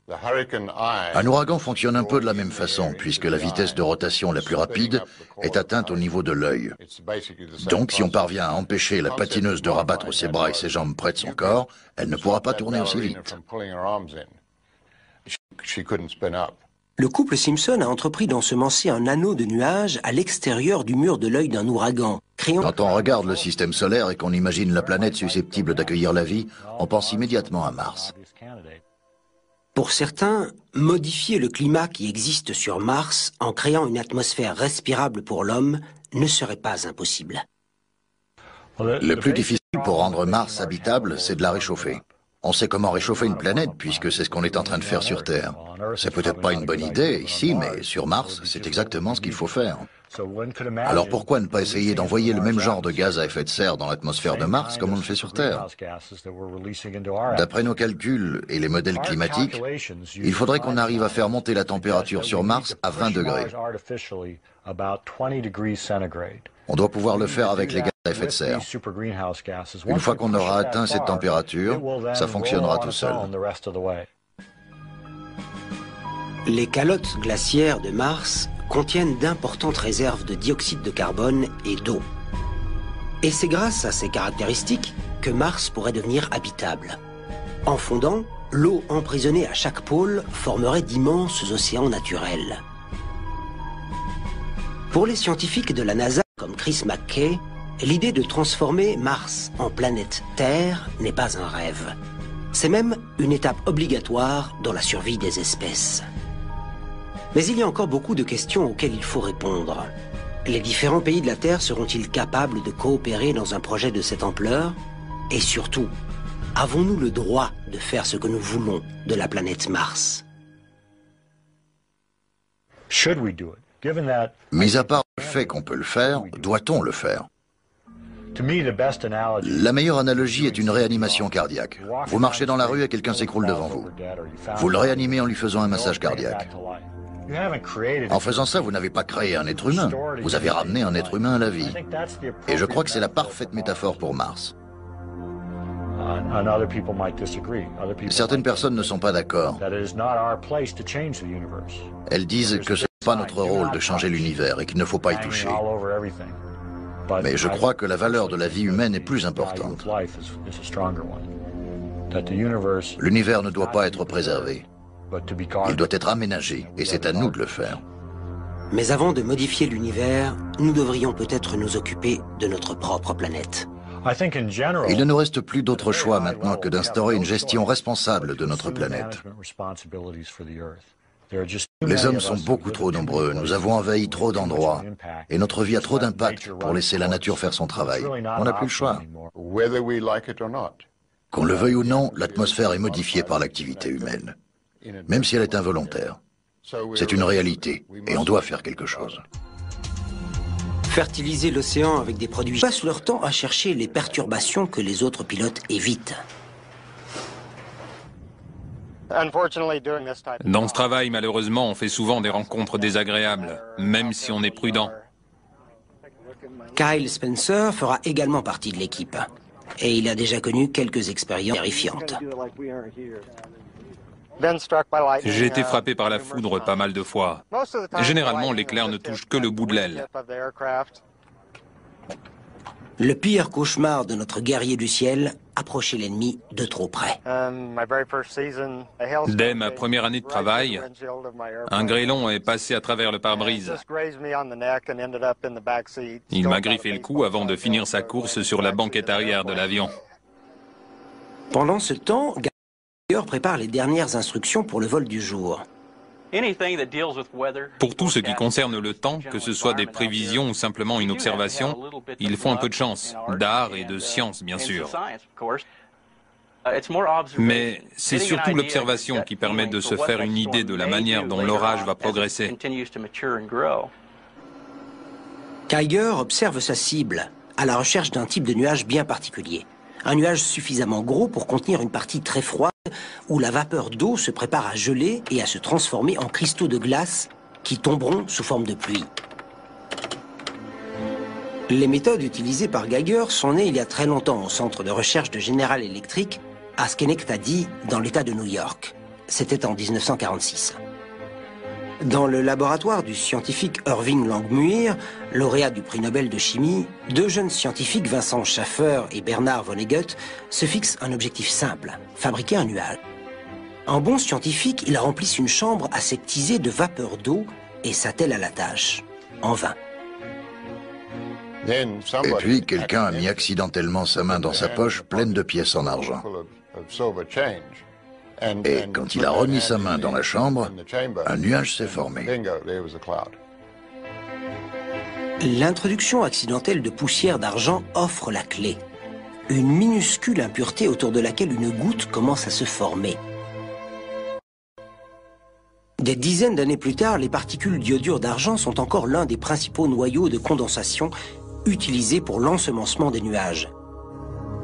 Un ouragan fonctionne un peu de la même façon, puisque la vitesse de rotation la plus rapide est atteinte au niveau de l'œil. Donc, si on parvient à empêcher la patineuse de rabattre ses bras et ses jambes près de son corps, elle ne pourra pas tourner aussi vite. Le couple Simpson a entrepris d'ensemencer un anneau de nuages à l'extérieur du mur de l'œil d'un ouragan, créant... Quand on regarde le système solaire et qu'on imagine la planète susceptible d'accueillir la vie, on pense immédiatement à Mars. Pour certains, modifier le climat qui existe sur Mars en créant une atmosphère respirable pour l'homme ne serait pas impossible. Le plus difficile pour rendre Mars habitable, c'est de la réchauffer. On sait comment réchauffer une planète, puisque c'est ce qu'on est en train de faire sur Terre. C'est peut-être pas une bonne idée ici, mais sur Mars, c'est exactement ce qu'il faut faire. Alors pourquoi ne pas essayer d'envoyer le même genre de gaz à effet de serre dans l'atmosphère de Mars comme on le fait sur Terre? D'après nos calculs et les modèles climatiques, il faudrait qu'on arrive à faire monter la température sur Mars à 20 degrés. On doit pouvoir le faire avec les gaz à effet de serre. Une fois qu'on aura atteint cette température, ça fonctionnera tout seul. Les calottes glaciaires de Mars contiennent d'importantes réserves de dioxyde de carbone et d'eau. Et c'est grâce à ces caractéristiques que Mars pourrait devenir habitable. En fondant, l'eau emprisonnée à chaque pôle formerait d'immenses océans naturels. Pour les scientifiques de la NASA, comme Chris McKay, l'idée de transformer Mars en planète Terre n'est pas un rêve. C'est même une étape obligatoire dans la survie des espèces. Mais il y a encore beaucoup de questions auxquelles il faut répondre. Les différents pays de la Terre seront-ils capables de coopérer dans un projet de cette ampleur? Et surtout, avons-nous le droit de faire ce que nous voulons de la planète Mars? Mis à part le fait qu'on peut le faire, doit-on le faire? La meilleure analogie est une réanimation cardiaque. Vous marchez dans la rue et quelqu'un s'écroule devant vous. Vous le réanimez en lui faisant un massage cardiaque. En faisant ça, vous n'avez pas créé un être humain. Vous avez ramené un être humain à la vie. Et je crois que c'est la parfaite métaphore pour Mars. Certaines personnes ne sont pas d'accord. Elles disent que ce n'est pas notre rôle de changer l'univers et qu'il ne faut pas y toucher. Mais je crois que la valeur de la vie humaine est plus importante. L'univers ne doit pas être préservé. Il doit être aménagé, et c'est à nous de le faire. Mais avant de modifier l'univers, nous devrions peut-être nous occuper de notre propre planète. Il ne nous reste plus d'autre choix maintenant que d'instaurer une gestion responsable de notre planète. Les hommes sont beaucoup trop nombreux, nous avons envahi trop d'endroits, et notre vie a trop d'impact pour laisser la nature faire son travail. On n'a plus le choix. Qu'on le veuille ou non, l'atmosphère est modifiée par l'activité humaine, même si elle est involontaire. C'est une réalité, et on doit faire quelque chose. Fertiliser l'océan avec des produits passent leur temps à chercher les perturbations que les autres pilotes évitent. Dans ce travail, malheureusement, on fait souvent des rencontres désagréables, même si on est prudent. Kyle Spencer fera également partie de l'équipe. Et il a déjà connu quelques expériences terrifiantes. J'ai été frappé par la foudre pas mal de fois. Généralement, l'éclair ne touche que le bout de l'aile. Le pire cauchemar de notre guerrier du ciel, approcher l'ennemi de trop près. Dès ma première année de travail, un grêlon est passé à travers le pare-brise. Il m'a griffé le cou avant de finir sa course sur la banquette arrière de l'avion. Pendant ce temps, Geiger prépare les dernières instructions pour le vol du jour. Pour tout ce qui concerne le temps, que ce soit des prévisions ou simplement une observation, il faut un peu de chance, d'art et de science, bien sûr. Mais c'est surtout l'observation qui permet de se faire une idée de la manière dont l'orage va progresser. Geiger observe sa cible, à la recherche d'un type de nuage bien particulier. Un nuage suffisamment gros pour contenir une partie très froide où la vapeur d'eau se prépare à geler et à se transformer en cristaux de glace qui tomberont sous forme de pluie. Les méthodes utilisées par Geiger sont nées il y a très longtemps au centre de recherche de General Electric à Schenectady, dans l'État de New York. C'était en 1946. Dans le laboratoire du scientifique Irving Langmuir, lauréat du prix Nobel de chimie, deux jeunes scientifiques, Vincent Schaffer et Bernard Vonnegut, se fixent un objectif simple, fabriquer un nuage. En bon scientifique, ils remplissent une chambre aseptisée de vapeur d'eau et s'attellent à la tâche. En vain. Et puis, quelqu'un a mis accidentellement sa main dans sa poche pleine de pièces en argent. Et quand il a remis sa main dans la chambre, un nuage s'est formé. L'introduction accidentelle de poussière d'argent offre la clé. Une minuscule impureté autour de laquelle une goutte commence à se former. Des dizaines d'années plus tard, les particules d'iodure d'argent sont encore l'un des principaux noyaux de condensation utilisés pour l'ensemencement des nuages.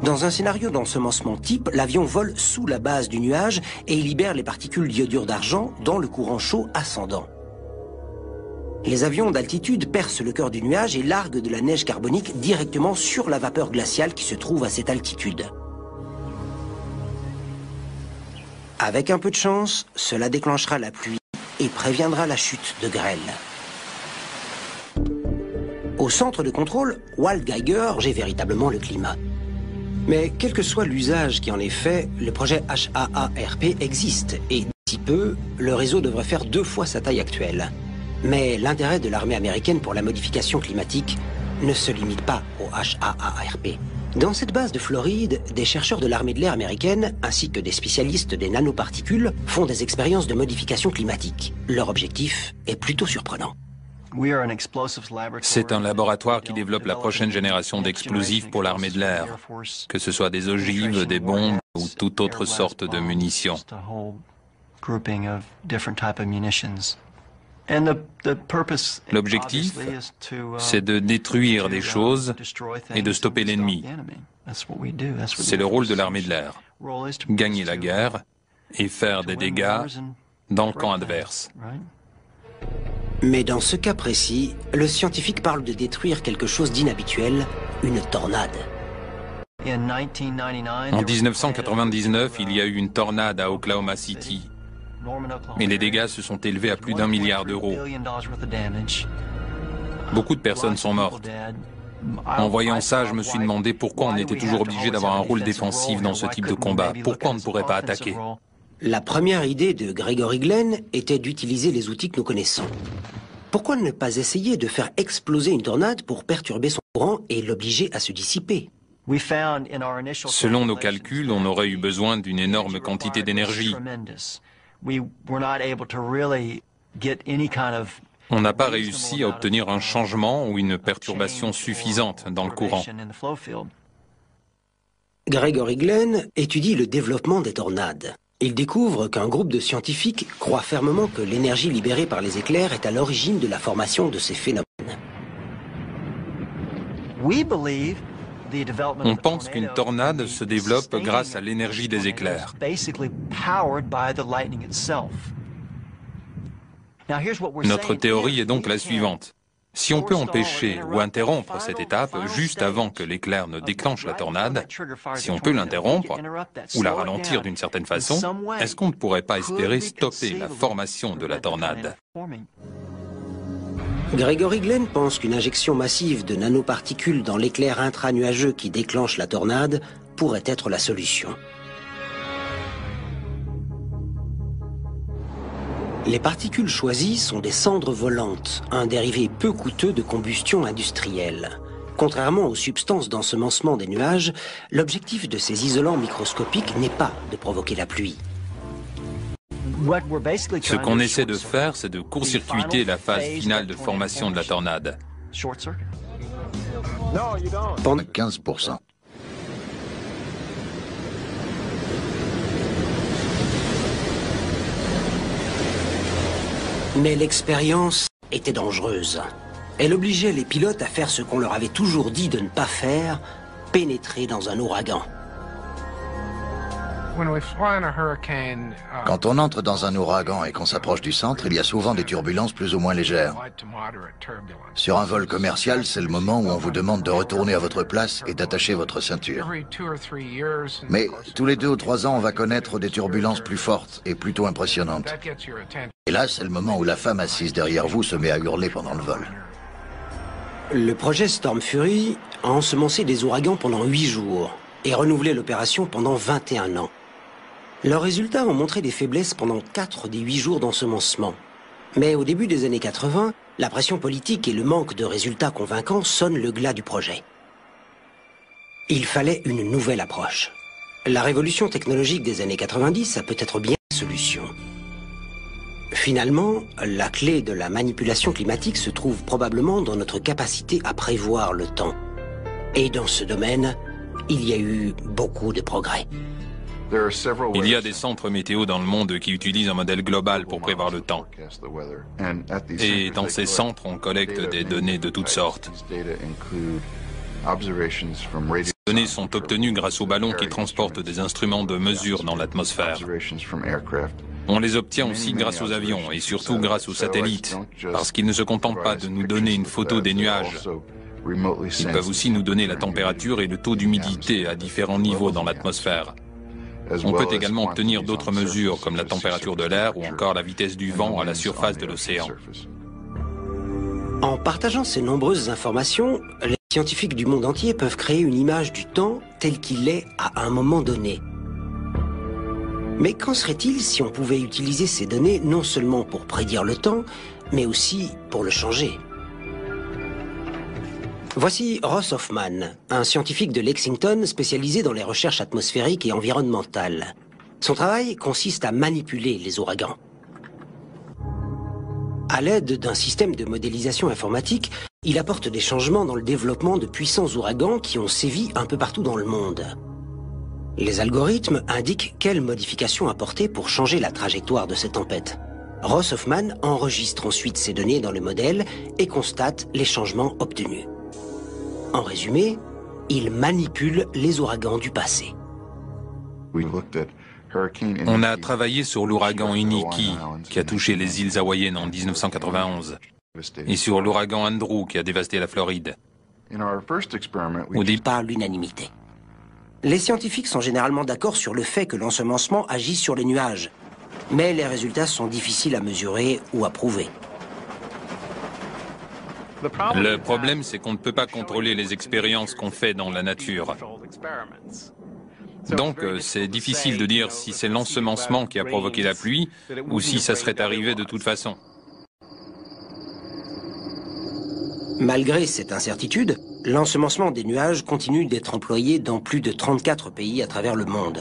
Dans un scénario d'ensemencement type, l'avion vole sous la base du nuage et il libère les particules d'iodure d'argent dans le courant chaud ascendant. Les avions d'altitude percent le cœur du nuage et larguent de la neige carbonique directement sur la vapeur glaciale qui se trouve à cette altitude. Avec un peu de chance, cela déclenchera la pluie et préviendra la chute de grêle. Au centre de contrôle, Walt Geiger gère véritablement le climat. Mais quel que soit l'usage qui en est fait, le projet HAARP existe et d'ici peu, le réseau devrait faire 2 fois sa taille actuelle. Mais l'intérêt de l'armée américaine pour la modification climatique ne se limite pas au HAARP. Dans cette base de Floride, des chercheurs de l'armée de l'air américaine, ainsi que des spécialistes des nanoparticules, font des expériences de modification climatique. Leur objectif est plutôt surprenant. C'est un laboratoire qui développe la prochaine génération d'explosifs pour l'armée de l'air, que ce soit des ogives, des bombes ou toute autre sorte de munitions. L'objectif, c'est de détruire des choses et de stopper l'ennemi. C'est le rôle de l'armée de l'air. Gagner la guerre et faire des dégâts dans le camp adverse. Mais dans ce cas précis, le scientifique parle de détruire quelque chose d'inhabituel, une tornade. En 1999, il y a eu une tornade à Oklahoma City. Et les dégâts se sont élevés à plus d'1 milliard d'euros. Beaucoup de personnes sont mortes. En voyant ça, je me suis demandé pourquoi on était toujours obligé d'avoir un rôle défensif dans ce type de combat. Pourquoi on ne pourrait pas attaquer? La première idée de Gregory Glenn était d'utiliser les outils que nous connaissons. Pourquoi ne pas essayer de faire exploser une tornade pour perturber son courant et l'obliger à se dissiper? Selon nos calculs, on aurait eu besoin d'une énorme quantité d'énergie. On n'a pas réussi à obtenir un changement ou une perturbation suffisante dans le courant. Gregory Glenn étudie le développement des tornades. Il découvre qu'un groupe de scientifiques croit fermement que l'énergie libérée par les éclairs est à l'origine de la formation de ces phénomènes. On pense qu'une tornade se développe grâce à l'énergie des éclairs. Notre théorie est donc la suivante. Si on peut empêcher ou interrompre cette étape juste avant que l'éclair ne déclenche la tornade, si on peut l'interrompre ou la ralentir d'une certaine façon, est-ce qu'on ne pourrait pas espérer stopper la formation de la tornade? Gregory Glenn pense qu'une injection massive de nanoparticules dans l'éclair intranuageux qui déclenche la tornade pourrait être la solution. Les particules choisies sont des cendres volantes, un dérivé peu coûteux de combustion industrielle. Contrairement aux substances d'ensemencement des nuages, l'objectif de ces isolants microscopiques n'est pas de provoquer la pluie. Ce qu'on essaie de faire, c'est de court-circuiter la phase finale de formation de la tornade. Pendant 15%. Mais l'expérience était dangereuse. Elle obligeait les pilotes à faire ce qu'on leur avait toujours dit de ne pas faire, pénétrer dans un ouragan. Quand on entre dans un ouragan et qu'on s'approche du centre, il y a souvent des turbulences plus ou moins légères. Sur un vol commercial, c'est le moment où on vous demande de retourner à votre place et d'attacher votre ceinture. Mais tous les 2 ou 3 ans, on va connaître des turbulences plus fortes et plutôt impressionnantes. Et là, c'est le moment où la femme assise derrière vous se met à hurler pendant le vol. Le projet Storm Fury a ensemencé des ouragans pendant 8 jours et renouvelé l'opération pendant 21 ans. Leurs résultats ont montré des faiblesses pendant 4 des 8 jours d'ensemencement. Mais au début des années 80, la pression politique et le manque de résultats convaincants sonnent le glas du projet. Il fallait une nouvelle approche. La révolution technologique des années 90 a peut-être bien une solution. Finalement, la clé de la manipulation climatique se trouve probablement dans notre capacité à prévoir le temps. Et dans ce domaine, il y a eu beaucoup de progrès. Il y a des centres météo dans le monde qui utilisent un modèle global pour prévoir le temps. Et dans ces centres, on collecte des données de toutes sortes. Ces données sont obtenues grâce aux ballons qui transportent des instruments de mesure dans l'atmosphère. On les obtient aussi grâce aux avions et surtout grâce aux satellites, parce qu'ils ne se contentent pas de nous donner une photo des nuages. Ils peuvent aussi nous donner la température et le taux d'humidité à différents niveaux dans l'atmosphère. On peut également obtenir d'autres mesures comme la température de l'air ou encore la vitesse du vent à la surface de l'océan. En partageant ces nombreuses informations, les scientifiques du monde entier peuvent créer une image du temps tel qu'il est à un moment donné. Mais qu'en serait-il si on pouvait utiliser ces données non seulement pour prédire le temps, mais aussi pour le changer ? Voici Ross Hoffman, un scientifique de Lexington spécialisé dans les recherches atmosphériques et environnementales. Son travail consiste à manipuler les ouragans. À l'aide d'un système de modélisation informatique, il apporte des changements dans le développement de puissants ouragans qui ont sévi un peu partout dans le monde. Les algorithmes indiquent quelles modifications apporter pour changer la trajectoire de ces tempêtes. Ross Hoffman enregistre ensuite ces données dans le modèle et constate les changements obtenus. En résumé, il manipule les ouragans du passé. On a travaillé sur l'ouragan Iniki qui a touché les îles hawaïennes en 1991 et sur l'ouragan Andrew qui a dévasté la Floride. Au départ, à l'unanimité. Les scientifiques sont généralement d'accord sur le fait que l'ensemencement agit sur les nuages, mais les résultats sont difficiles à mesurer ou à prouver. Le problème, c'est qu'on ne peut pas contrôler les expériences qu'on fait dans la nature. Donc, c'est difficile de dire si c'est l'ensemencement qui a provoqué la pluie ou si ça serait arrivé de toute façon. Malgré cette incertitude, l'ensemencement des nuages continue d'être employé dans plus de 34 pays à travers le monde.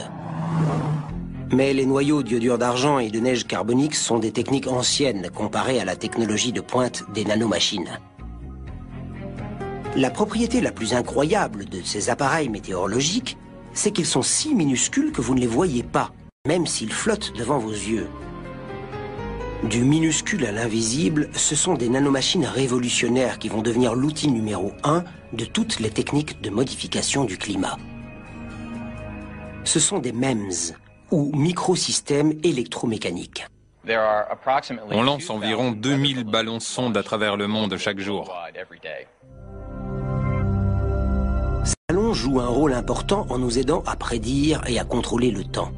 Mais les noyaux d'iodure d'argent et de neige carbonique sont des techniques anciennes comparées à la technologie de pointe des nanomachines. La propriété la plus incroyable de ces appareils météorologiques, c'est qu'ils sont si minuscules que vous ne les voyez pas, même s'ils flottent devant vos yeux. Du minuscule à l'invisible, ce sont des nanomachines révolutionnaires qui vont devenir l'outil numéro 1 de toutes les techniques de modification du climat. Ce sont des MEMS, ou microsystèmes électromécaniques. On lance environ 2000 ballons sondes à travers le monde chaque jour. Ces ballons jouent un rôle important en nous aidant à prédire et à contrôler le temps.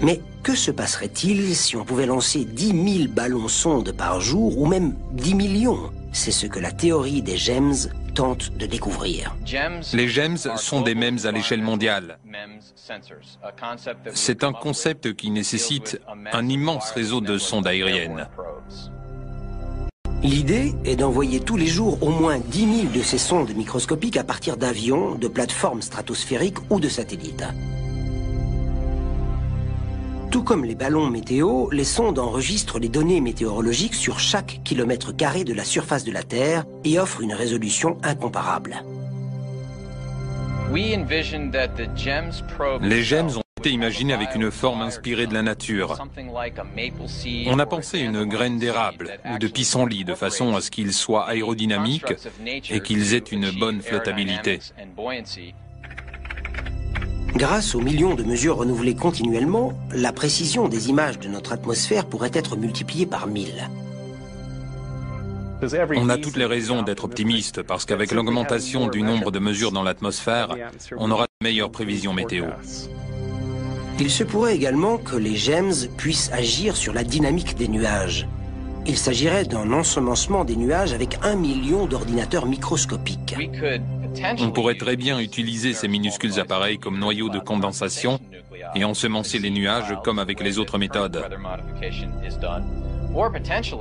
Mais que se passerait-il si on pouvait lancer 10 000 ballons sondes par jour, ou même 10 millions? C'est ce que la théorie des GEMS tente de découvrir. Les GEMS sont des MEMS à l'échelle mondiale. C'est un concept qui nécessite un immense réseau de sondes aériennes. L'idée est d'envoyer tous les jours au moins 10 000 de ces sondes microscopiques à partir d'avions, de plateformes stratosphériques ou de satellites. Tout comme les ballons météo, les sondes enregistrent les données météorologiques sur chaque kilomètre carré de la surface de la Terre et offrent une résolution incomparable. Les GEMS ont été imaginés avec une forme inspirée de la nature. On a pensé une graine d'érable ou de pissenlit de façon à ce qu'ils soient aérodynamiques et qu'ils aient une bonne flottabilité. Grâce aux millions de mesures renouvelées continuellement, la précision des images de notre atmosphère pourrait être multipliée par 1000. On a toutes les raisons d'être optimiste parce qu'avec l'augmentation du nombre de mesures dans l'atmosphère, on aura de meilleures prévisions météo. Il se pourrait également que les GEMS puissent agir sur la dynamique des nuages. Il s'agirait d'un ensemencement des nuages avec 1 million d'ordinateurs microscopiques. On pourrait très bien utiliser ces minuscules appareils comme noyaux de condensation et ensemencer les nuages comme avec les autres méthodes.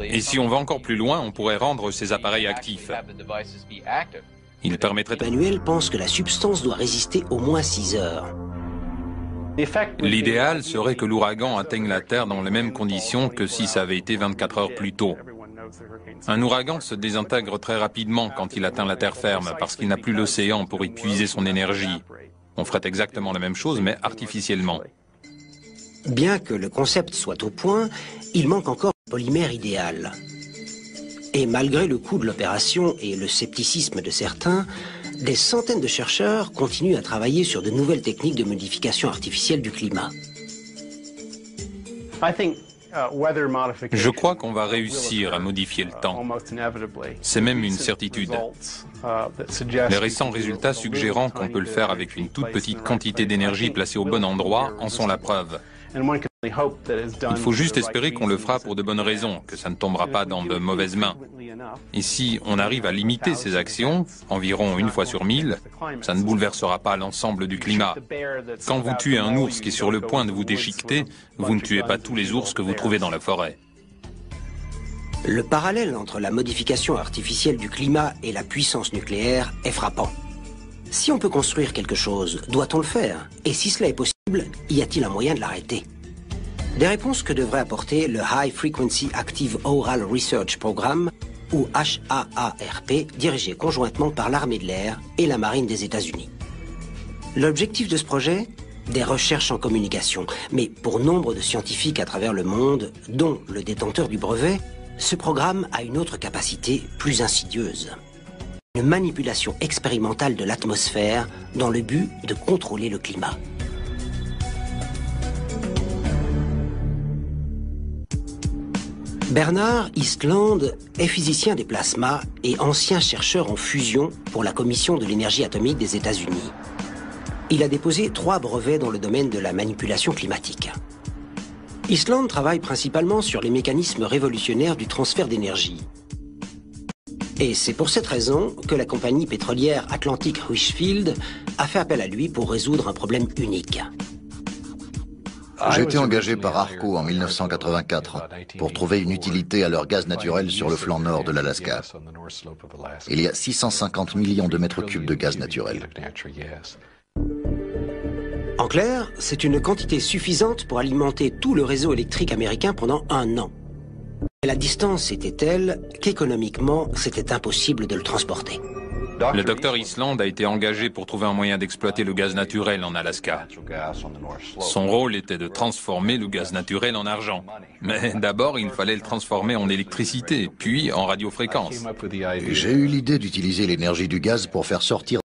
Et si on va encore plus loin, on pourrait rendre ces appareils actifs. Il permettrait... Emmanuel pense que la substance doit résister au moins 6 heures. L'idéal serait que l'ouragan atteigne la Terre dans les mêmes conditions que si ça avait été 24 heures plus tôt. Un ouragan se désintègre très rapidement quand il atteint la terre ferme parce qu'il n'a plus l'océan pour y puiser son énergie. On ferait exactement la même chose, mais artificiellement. Bien que le concept soit au point, il manque encore le polymère idéal. Et malgré le coût de l'opération et le scepticisme de certains, des centaines de chercheurs continuent à travailler sur de nouvelles techniques de modification artificielle du climat. Je crois qu'on va réussir à modifier le temps. C'est même une certitude. Les récents résultats suggérant qu'on peut le faire avec une toute petite quantité d'énergie placée au bon endroit en sont la preuve. Il faut juste espérer qu'on le fera pour de bonnes raisons, que ça ne tombera pas dans de mauvaises mains. Et si on arrive à limiter ces actions, environ 1 fois sur 1000, ça ne bouleversera pas l'ensemble du climat. Quand vous tuez un ours qui est sur le point de vous déchiqueter, vous ne tuez pas tous les ours que vous trouvez dans la forêt. Le parallèle entre la modification artificielle du climat et la puissance nucléaire est frappant. Si on peut construire quelque chose, doit-on le faire? Et si cela est possible, y a-t-il un moyen de l'arrêter? Des réponses que devrait apporter le High Frequency Active Aural Research Program, ou HAARP, dirigé conjointement par l'armée de l'air et la marine des États-Unis. L'objectif de ce projet? Des recherches en communication. Mais pour nombre de scientifiques à travers le monde, dont le détenteur du brevet, ce programme a une autre capacité plus insidieuse. Une manipulation expérimentale de l'atmosphère dans le but de contrôler le climat. Bernard Eastland est physicien des plasmas et ancien chercheur en fusion pour la Commission de l'énergie atomique des États-Unis. Il a déposé 3 brevets dans le domaine de la manipulation climatique. Eastland travaille principalement sur les mécanismes révolutionnaires du transfert d'énergie. Et c'est pour cette raison que la compagnie pétrolière Atlantic Richfield a fait appel à lui pour résoudre un problème unique. J'ai été engagé par ARCO en 1984 pour trouver une utilité à leur gaz naturel sur le flanc nord de l'Alaska. Il y a 650 millions de mètres cubes de gaz naturel. En clair, c'est une quantité suffisante pour alimenter tout le réseau électrique américain pendant 1 an. Mais la distance était telle qu'économiquement, c'était impossible de le transporter. Le docteur Eastland a été engagé pour trouver un moyen d'exploiter le gaz naturel en Alaska. Son rôle était de transformer le gaz naturel en argent. Mais d'abord, il fallait le transformer en électricité, puis en radiofréquence. J'ai eu l'idée d'utiliser l'énergie du gaz pour faire sortir